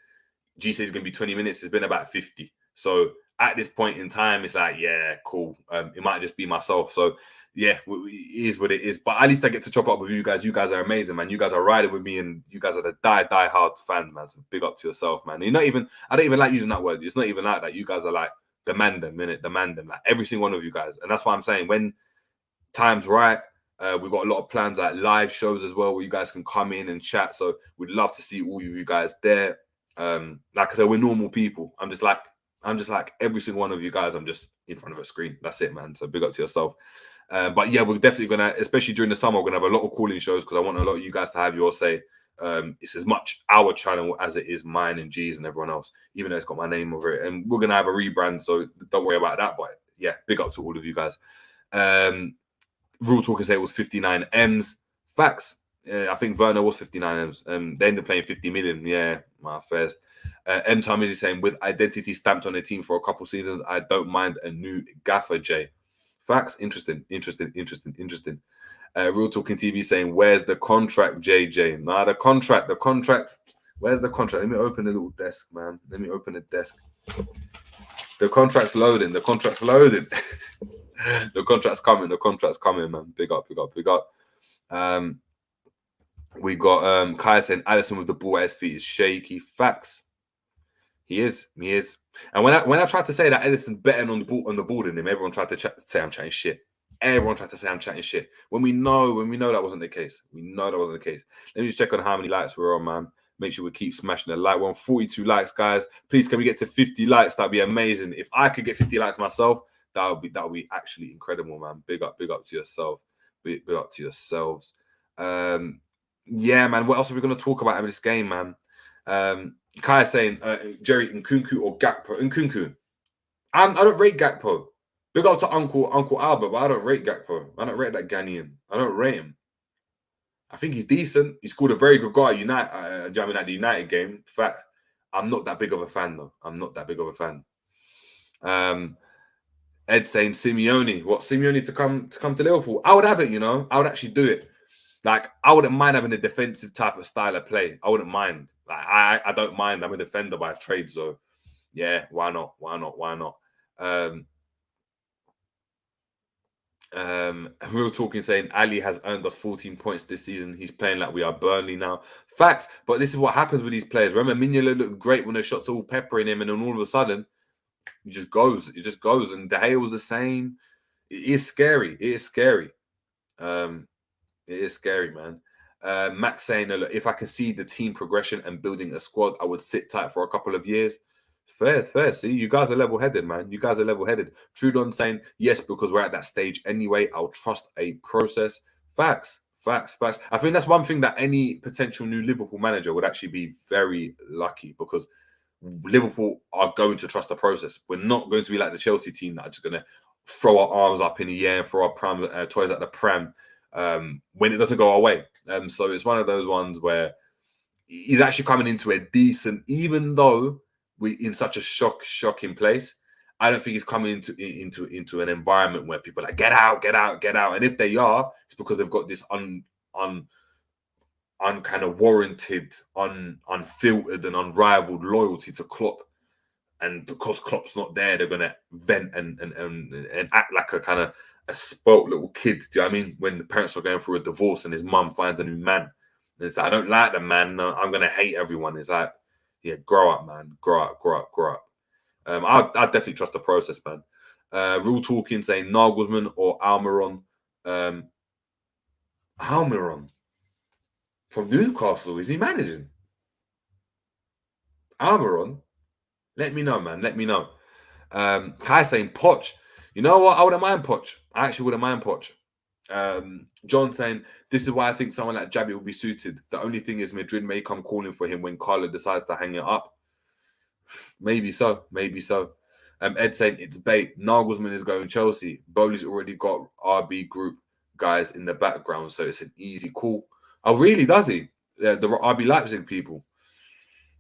G says it's going to be 20 minutes. It's been about 50. So at this point in time, it's like, yeah, cool. It might just be myself. So yeah, it is what it is. But at least I get to chop up with you guys. You guys are amazing, man. You guys are riding with me, and you guys are the die hard fan, man. So big up to yourself, man. You're not even, I don't even like using that word. It's not even like that. You guys are like, demand them, like every single one of you guys. And that's why I'm saying, when time's right, we've got a lot of plans, like live shows as well, where you guys can come in and chat. So we'd love to see all of you guys there. Like I said, we're normal people. I'm just like every single one of you guys. I'm just in front of a screen. That's it, man. So big up to yourself. But yeah, we're definitely gonna, especially during the summer, we're gonna have a lot of calling shows, because I want a lot of you guys to have your say. It's as much our channel as it is mine and G's and everyone else, even though it's got my name over it. And we're gonna have a rebrand, so don't worry about that. But yeah, big up to all of you guys. Rule Talking say it was 59 M's. Facts. I think Werner was 59 M's. They ended up playing 50 million. Yeah, my affairs. M Time is saying, with identity stamped on the team for a couple seasons, I don't mind a new gaffer, Jay. Facts. Interesting. Real Talking TV saying, where's the contract, JJ? Nah, the contract. Where's the contract? Let me open the little desk, man. Let me open the desk. The contract's loading. The contract's coming, man. Big up. We got Kai saying, Alisson with the ball at his feet is shaky. Facts. He is. And when I tried to say that Edison's better on the ball than him, everyone tried to say I'm chatting shit. Everyone tried to say I'm chatting shit. When we know that wasn't the case. Let me just check on how many likes we're on, man. Make sure we keep smashing the like. We're on 42 likes, guys. Please, can we get to 50 likes? That'd be amazing. If I could get 50 likes myself, that would be actually incredible, man. Big up to yourself. Big up to yourselves. Yeah, man. What else are we going to talk about in this game, man? Kai is saying, Jerry, Nkunku or Gakpo? Nkunku. I don't rate Gakpo. Big up to Uncle Albert, but I don't rate Gakpo. I don't rate that Ghanaian. I don't rate him. I think he's decent. He scored a very good goal at United. At the United game. In fact, I'm not that big of a fan, though. Ed saying Simeone. What, Simeone to come to Liverpool? I would have it, I would actually do it. Like, I wouldn't mind having a defensive type of style of play. I wouldn't mind. Like, I don't mind. I'm a defender by trade, so yeah, why not? Real Talking saying Ali has earned us 14 points this season. He's playing like we are Burnley now. Facts, but this is what happens with these players. Remember, Mignolet looked great when the shots are all peppering him, and then all of a sudden, it just goes. And De Gea was the same. It is scary. It is scary, man. Max saying, look, if I can see the team progression and building a squad, I would sit tight for a couple of years. Fair. See, you guys are level-headed, man. Trudon saying, yes, because we're at that stage anyway. I'll trust a process. Facts. I think that's one thing that any potential new Liverpool manager would actually be very lucky, because Liverpool are going to trust the process. We're not going to be like the Chelsea team that are just going to throw our arms up in the air and throw our toys at the pram when it doesn't go our way. So it's one of those ones where he's actually coming into a decent, even though we're in such a shocking place, I don't think he's coming into an environment where people are like, get out. And if they are, it's because they've got this kind of warranted, unfiltered and unrivaled loyalty to Klopp. And because Klopp's not there, they're gonna vent and act like a kind of a spoilt little kid. Do you know what I mean? When the parents are going through a divorce and his mum finds a new man, and it's like, I don't like the man. No, I'm gonna hate everyone. It's like, yeah, grow up, man. Grow up, grow up, grow up. I definitely trust the process, man. Real talking saying Nagelsmann or Almiron. Almiron from Newcastle, is he managing? Almiron? Let me know, man. Let me know. Kai saying Poch. You know what? I wouldn't mind Poch. I actually wouldn't mind Poch. John saying, this is why I think someone like Jabi will be suited. The only thing is Madrid may come calling for him when Carlo decides to hang it up. Maybe so. Maybe so. Ed saying it's bait. Nagelsmann is going Chelsea. Bowley's already got RB group guys in the background, so it's an easy call. Oh, really? Does he? Yeah, the RB Leipzig people.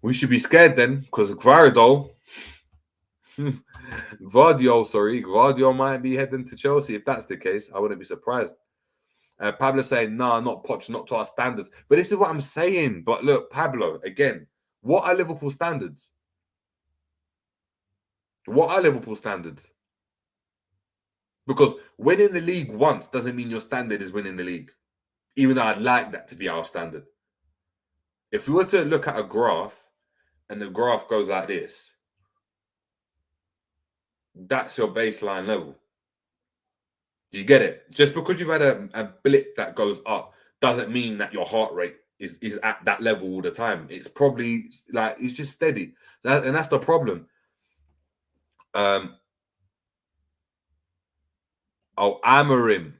We should be scared then, because Gvardiol might be heading to Chelsea. If that's the case, I wouldn't be surprised. Pablo saying, nah, not Poch, not to our standards. But this is what I'm saying. But look, Pablo, again, what are Liverpool standards? What are Liverpool standards? Because winning the league once doesn't mean your standard is winning the league. Even though I'd like that to be our standard. If we were to look at a graph, and the graph goes like this, that's your baseline level. Do you get it? Just because you've had a blip that goes up doesn't mean that your heart rate is at that level all the time. It's probably like, it's just steady. And that's the problem. Oh, Amarim.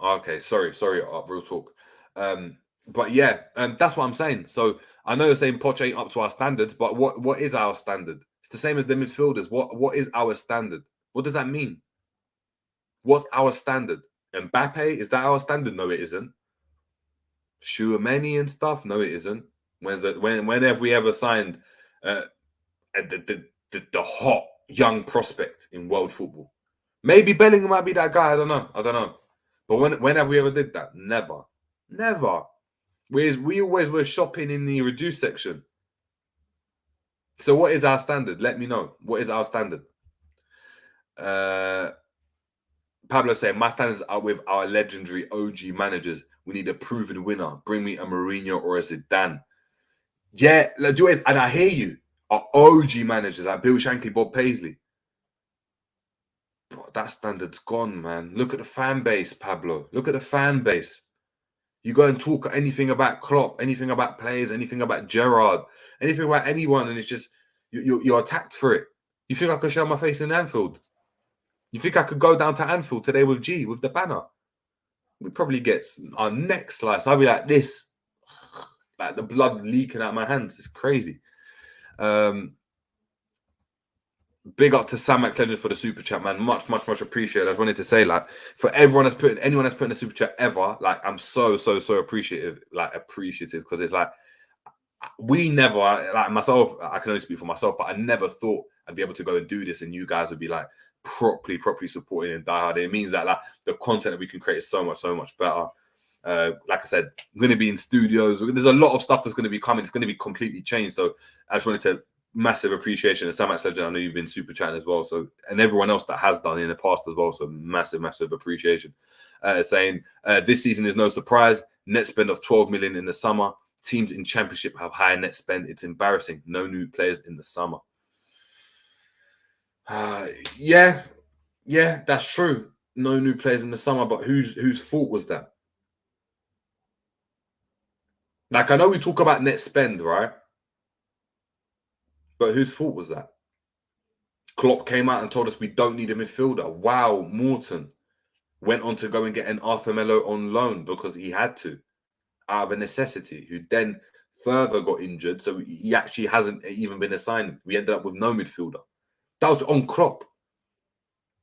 Okay, sorry, real talk. But yeah, that's what I'm saying. So I know you're saying Poch ain't up to our standards, but what is our standard? It's the same as the midfielders. What is our standard? What does that mean? What's our standard? Mbappe, is that our standard? No, it isn't. Tchouameni and stuff? No, it isn't. When have we ever signed the hot young prospect in world football? Maybe Bellingham might be that guy. I don't know. But when have we ever did that? Never. We always were shopping in the reduced section. So what is our standard? Let me know. What is our standard? Pablo saying, my standards are with our legendary OG managers. We need a proven winner. Bring me a Mourinho or a Zidane. Yeah, and I hear you. Our OG managers like Bill Shankly, Bob Paisley. But that standard's gone, man. Look at the fan base, Pablo. Look at the fan base. You go and talk anything about Klopp, anything about players, anything about Gerrard, anything about anyone, and it's just, you're attacked for it. You think I could show my face in Anfield? You think I could go down to Anfield today with G, with the banner? We'd probably get our neck sliced. I'd be like this. Like the blood leaking out my hands. It's crazy. Big up to Samak Legend for the super chat, man. Much appreciated. I just wanted to say, like, for anyone that's put in a super chat ever, like, I'm so appreciative, because it's like, we never, like myself, I can only speak for myself, but I never thought I'd be able to go and do this, and you guys would be like properly supporting and die hard. It means that like the content that we can create is so much better. Like I said, I'm going to be in studios. There's a lot of stuff that's going to be coming. It's going to be completely changed. So I just wanted to massive appreciation. And Samak Legend, I know you've been super chatting as well. So, and everyone else that has done in the past as well. So massive appreciation. Saying this season is no surprise. Net spend of 12 million in the summer. Teams in Championship have higher net spend. It's embarrassing. No new players in the summer. Yeah, that's true. No new players in the summer, but whose fault was that? Like, I know we talk about net spend, right? But whose fault was that? Klopp came out and told us we don't need a midfielder. Wow, Morton went on to go and get an Arthur Melo on loan because he had to, out of a necessity, who then further got injured. So he actually hasn't even been assigned. We ended up with no midfielder. That was on Klopp.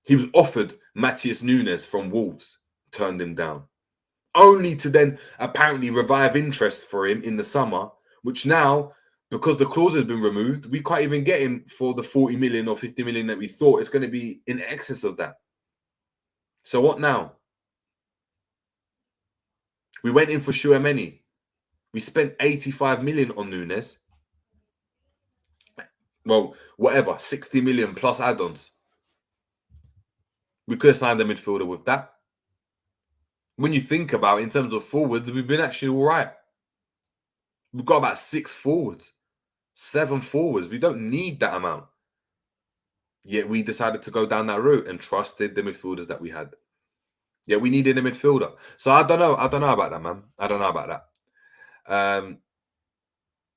He was offered Matheus Nunes from Wolves, turned him down. Only to then apparently revive interest for him in the summer, which now, because the clause has been removed, we can't even get him for the 40 million or 50 million that we thought. It's going to be in excess of that. So what now? We went in for Tchouameni. We spent 85 million on Nunes. Well, whatever, 60 million plus add-ons. We could have signed a midfielder with that. When you think about it, in terms of forwards, we've been actually all right. We've got about 6 forwards, 7 forwards. We don't need that amount. Yet we decided to go down that route and trusted the midfielders that we had. Yeah, we needed a midfielder. So I don't know about that, man. I don't know about that.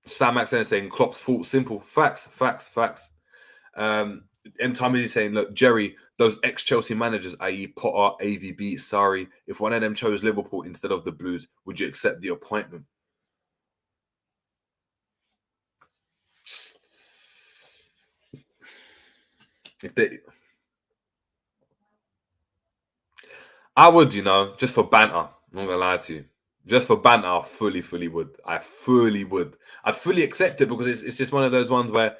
Sam Maxen saying Klopp's fault simple. Facts. M. Thomas is saying, look, Jerry, those ex-Chelsea managers, i.e. Potter, AVB, Sarri, if one of them chose Liverpool instead of the Blues, would you accept the appointment? I would, just for banter. I'm not gonna lie to you. Just for banter, I fully would. I fully would. I'd fully accept it because it's just one of those ones where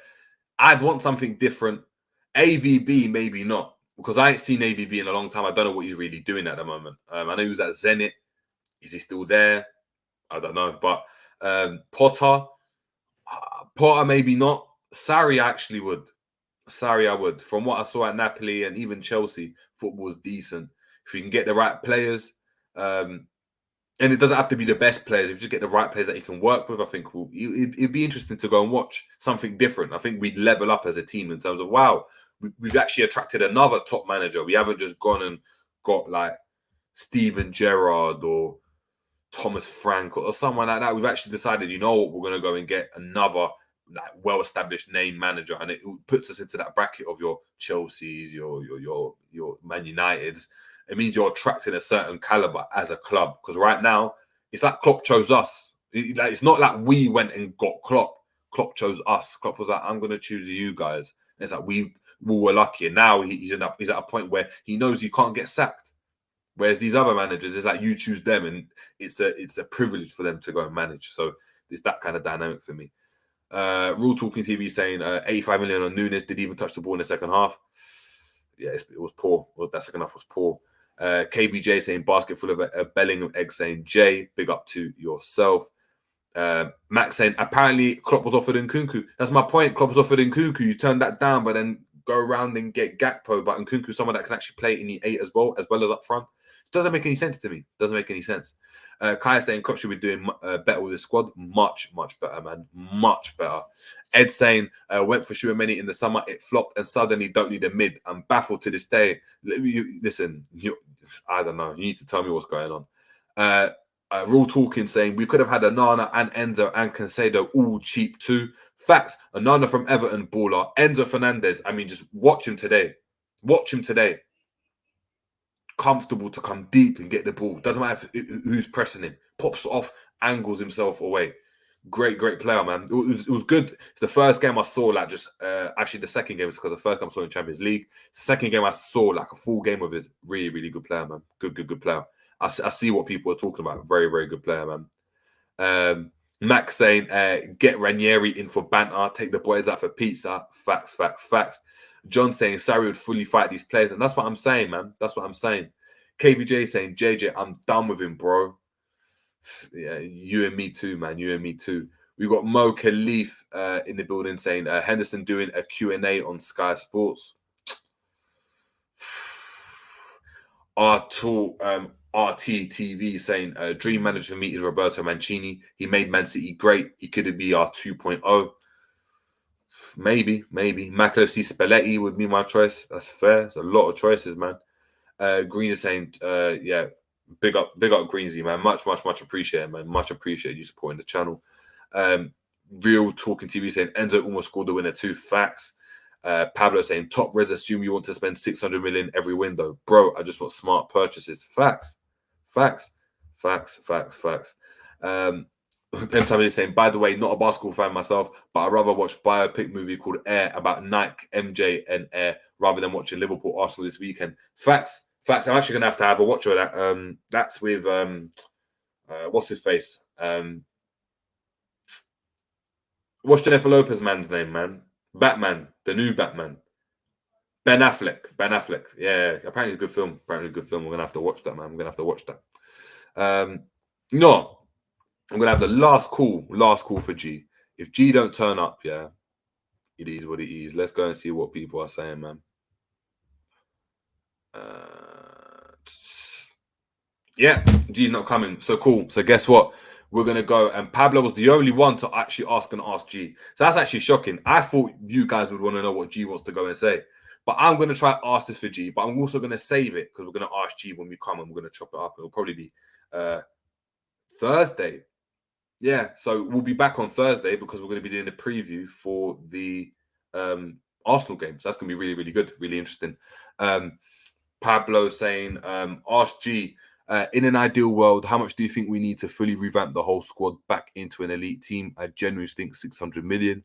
I'd want something different. AVB, maybe not, because I ain't seen AVB in a long time. I don't know what he's really doing at the moment. I know he was at Zenit. Is he still there? I don't know. But Potter, maybe not. Sarri, I actually would. Sarri, I would. From what I saw at Napoli and even Chelsea, football was decent. If we can get the right players, and it doesn't have to be the best players. If you just get the right players that you can work with, I think it'd be interesting to go and watch something different. I think we'd level up as a team in terms of, wow, we've actually attracted another top manager. We haven't just gone and got like Steven Gerrard or Thomas Frank or someone like that. We've actually decided, you know what, we're going to go and get another like well-established name manager, and it puts us into that bracket of your Chelseas, your Man Uniteds. It means you're attracting a certain caliber as a club. Because right now, it's like Klopp chose us. It's not like we went and got Klopp. Klopp chose us. Klopp was like, I'm going to choose you guys. And it's like we were lucky. And now he's at a point where he knows he can't get sacked. Whereas these other managers, it's like you choose them, and it's a privilege for them to go and manage. So it's that kind of dynamic for me. Rule Talking TV saying 85 million on Nunes, didn't even touch the ball in the second half. Yeah, it was poor. Well, that second half was poor. KVJ saying basket full of Bellingham eggs, saying Jay, big up to yourself. Max saying apparently Klopp was offered Nkunku. That's my point. Klopp was offered Nkunku. You turn that down, but then go around and get Gakpo. But Nkunku, someone that can actually play in the 8 as well as up front. It doesn't make any sense to me. Doesn't make any sense. Kai saying Klopp should be doing better with his squad. Much better, man. Much better. Ed saying went for Chouameni in the summer. It flopped and suddenly don't need a mid. I'm baffled to this day. Listen, I don't know. You need to tell me what's going on. Rule Talking saying we could have had Onana and Enzo and Cancelo all cheap too. Facts. Onana from Everton, baller. Enzo Fernandez. I mean, just watch him today. Watch him today. Comfortable to come deep and get the ball. Doesn't matter who's pressing him. Pops off, angles himself away. Great player, man. It was good. It's the first game I saw, like, just actually the second game is because the first game I saw in Champions League. The second game I saw like a full game of his. Really good player, man. Good player. I see what people are talking about. Very good player, man. Max saying get Ranieri in for banter, take the boys out for pizza. Facts. John saying Sarri would fully fight these players, and that's what I'm saying, man. That's what I'm saying. KVJ saying JJ, I'm done with him, bro. Yeah, you and me too, man. You and me too. We got Mo Khalif in the building saying Henderson doing a Q&A on Sky Sports. RTTV saying dream manager for me is Roberto Mancini. He made Man City great. He could be our 2.0. Maybe. Makalowski Spalletti would be my choice. That's fair. It's a lot of choices, man. Green is saying, yeah, big up Greensy, man. Much appreciated, man. Much appreciated you supporting the channel. Real Talking TV saying Enzo almost scored the winner too. Facts. Pablo saying top Reds assume you want to spend 600 million every window. Bro, I just want smart purchases. Facts. M. is saying, by the way, not a basketball fan myself, but I'd rather watch biopic movie called Air about Nike, MJ, and Air rather than watching Liverpool Arsenal this weekend. Facts. I'm actually gonna have to have a watch of that. That's with what's his face? What's Jennifer Lopez man's name, man? Batman, the new Batman. Ben Affleck. Yeah, apparently a good film. We're gonna have to watch that, man. No. I'm going to have the last call for G. If G don't turn up, yeah, It is what it is. Let's go and see what people are saying, man. Yeah, G's not coming. So cool. So guess what? We're gonna go. And Pablo was the only one to actually ask G. So that's actually shocking. I thought you guys would want to know what G wants to go and say. But I'm gonna try to ask this for G. But I'm also gonna save it because we're gonna ask G when we come and we're gonna chop it up. It'll probably be Thursday. Yeah, so we'll be back on Thursday because we're going to be doing a preview for the Arsenal game. So that's going to be really, really good, really interesting. Pablo saying, ask G, in an ideal world, how much do you think we need to fully revamp the whole squad back into an elite team? I genuinely think 600 million.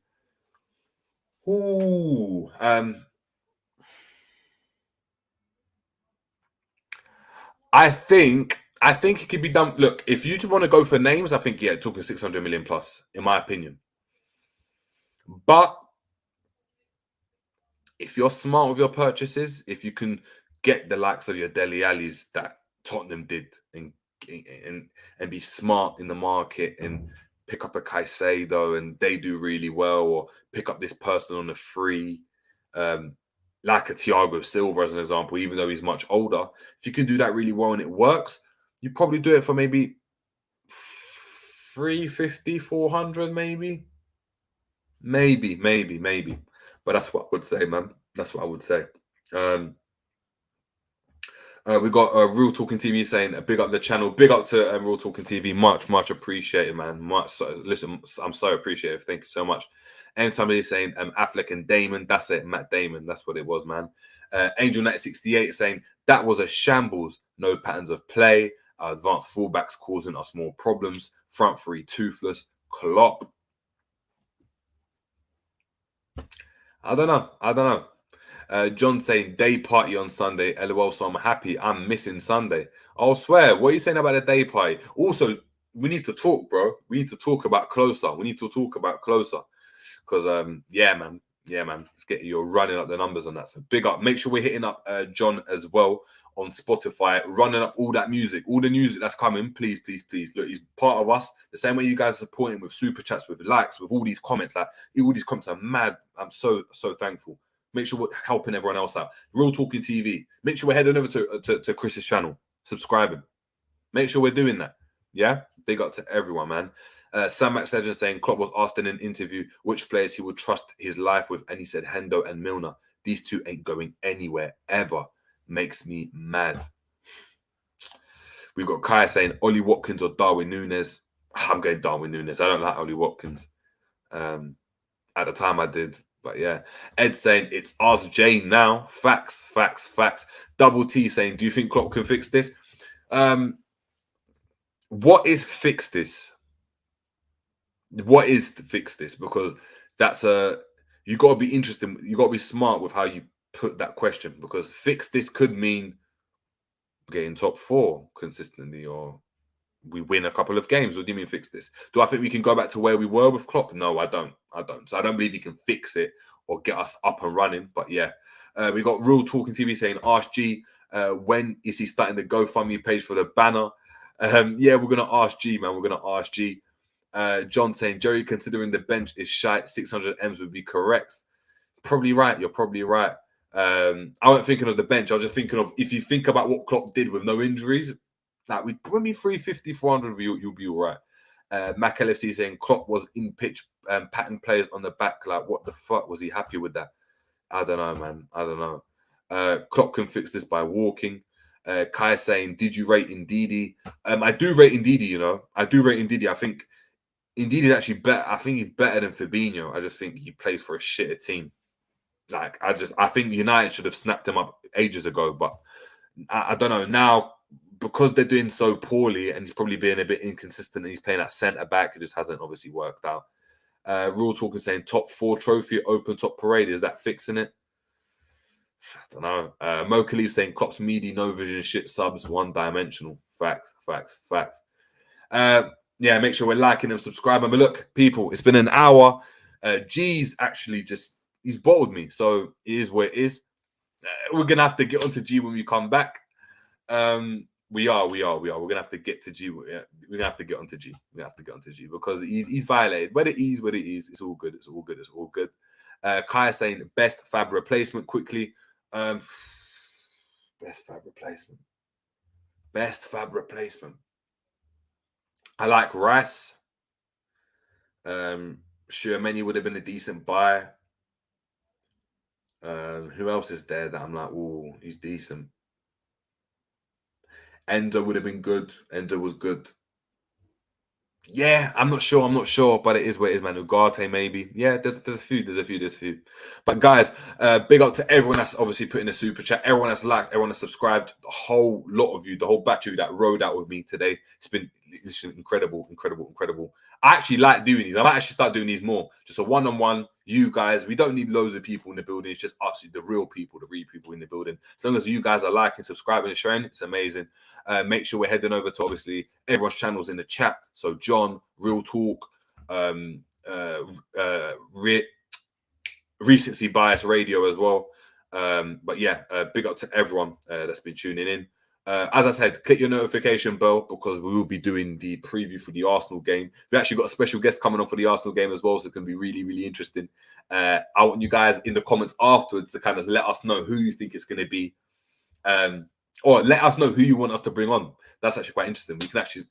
Ooh. I think it could be done. Look, if you want to go for names, I think, yeah, talking 600 million plus, in my opinion. But if you're smart with your purchases, if you can get the likes of your Dele Allis that Tottenham did and be smart in the market and pick up a Caicedo and they do really well, or pick up this person on a free, like a Thiago Silva as an example, even though he's much older, if you can do that really well and it works, you probably do it for maybe 350, 400, maybe. But that's what I would say, man. That's what I would say. We got Real Talking TV saying, big up the channel. Big up to Real Talking TV. Much appreciated, man. Listen, I'm so appreciative. Thank you so much. Anytime he's saying Affleck and Damon, that's it. Matt Damon, that's what it was, man. Angel 968 saying, that was a shambles. No patterns of play. Our advanced fullbacks causing us more problems. Front three toothless. Klopp. I don't know. John saying day party on Sunday. LOL, so I'm happy. I'm missing Sunday. I'll swear. What are you saying about the day party? Also, we need to talk, bro. We need to talk about closer. Because, yeah, man. You're running up the numbers on that. So big up. Make sure we're hitting up John as well on Spotify, running up all that music, all the music that's coming. Please. Look, he's part of us. The same way you guys are supporting with super chats, with likes, with all these comments. Like, all these comments are mad. I'm so thankful. Make sure we're helping everyone else out. Real Talking TV. Make sure we're heading over to Chris's channel, subscribing. Make sure we're doing that. Yeah? Big up to everyone, man. Sam Max Legend saying Klopp was asked in an interview which players he would trust his life with, and he said Hendo and Milner. These two ain't going anywhere ever. Makes me mad. We've got Kai saying Ollie Watkins or Darwin Núñez. I'm going Darwin Núñez. I don't like Ollie Watkins. At the time I did. But yeah. Ed saying it's Ask Jane now. Facts. Double T saying, do you think Klopp can fix this? What is fix this? What is to fix this? Because that's you got to be interested. You got to be smart with how you put that question, because fix this could mean getting top 4 consistently, or we win a couple of games. What do you mean fix this? Do I think we can go back to where we were with Klopp? No, I don't. So I don't believe he can fix it or get us up and running. But yeah, we got Real Talking TV saying, ask G, when is he starting the GoFundMe page for the banner? Yeah, we're going to ask G, man. We're going to ask G. John saying, Jerry, considering the bench is shite, 600 M's would be correct. Probably right. You're probably right. I wasn't thinking of the bench. I was just thinking of, if you think about what Klopp did with no injuries, like we'd probably 350, 400, you'll be all right. Mac LFC saying Klopp was in pitch pattern players on the back. Like, what the fuck? Was he happy with that? I don't know, man. I don't know. Klopp can fix this by walking. Kai saying, did you rate Ndidi? I do rate Ndidi, you know. I do rate Ndidi. I think Ndidi is actually better. I think he's better than Fabinho. I just think he plays for a shitter team. Like, I think United should have snapped him up ages ago, but I don't know. Now, because they're doing so poorly and he's probably being a bit inconsistent and he's playing at centre-back, it just hasn't obviously worked out. Real Talking saying top 4 trophy, open top parade. Is that fixing it? I don't know. Mo Khalif saying Klopp's meaty, no vision, shit subs, one-dimensional. Facts. Yeah, make sure we're liking and subscribing. But look, people, it's been an hour. G's actually he's bottled me. So it is what it is. We're going to have to get onto G when we come back. We are. We're going to have to get to G. We're going to have to get onto G. Because he's violated. Whether it is, it's all good. Kai saying best Fab replacement quickly. Best Fab replacement. Best Fab replacement. I like Rice. Sure, many would have been a decent buy. Who else is there that I'm like, oh, he's decent? Endo would have been good. Endo was good. Yeah, I'm not sure, but it is what it is, man. Ugarte, maybe. Yeah, there's a few. But guys, big up to everyone that's obviously put in a super chat, everyone that's liked, everyone that's subscribed, the whole lot of you, the whole batch of you that rode out with me today. It's been incredible. I actually like doing these. I might actually start doing these more. Just a one-on-one, you guys. We don't need loads of people in the building. It's just us, the real people in the building. As long as you guys are liking, subscribing, and sharing, it's amazing. Make sure we're heading over to obviously everyone's channels in the chat. So John, Real Talk, Recency Bias Radio as well. But yeah, big up to everyone that's been tuning in. As I said, click your notification bell because we will be doing the preview for the Arsenal game. We actually got a special guest coming on for the Arsenal game as well, so it's going to be really, really interesting. I want you guys in the comments afterwards to kind of let us know who you think it's going to be, or let us know who you want us to bring on. That's actually quite interesting. We can actually,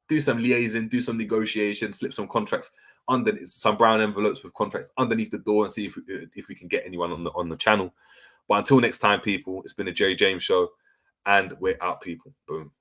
do some liaison, do some negotiation, slip some contracts under some brown envelopes with contracts underneath the door, and see if we can get anyone on the channel. But until next time, people, it's been a Jerry James show. And we're out, people. Boom.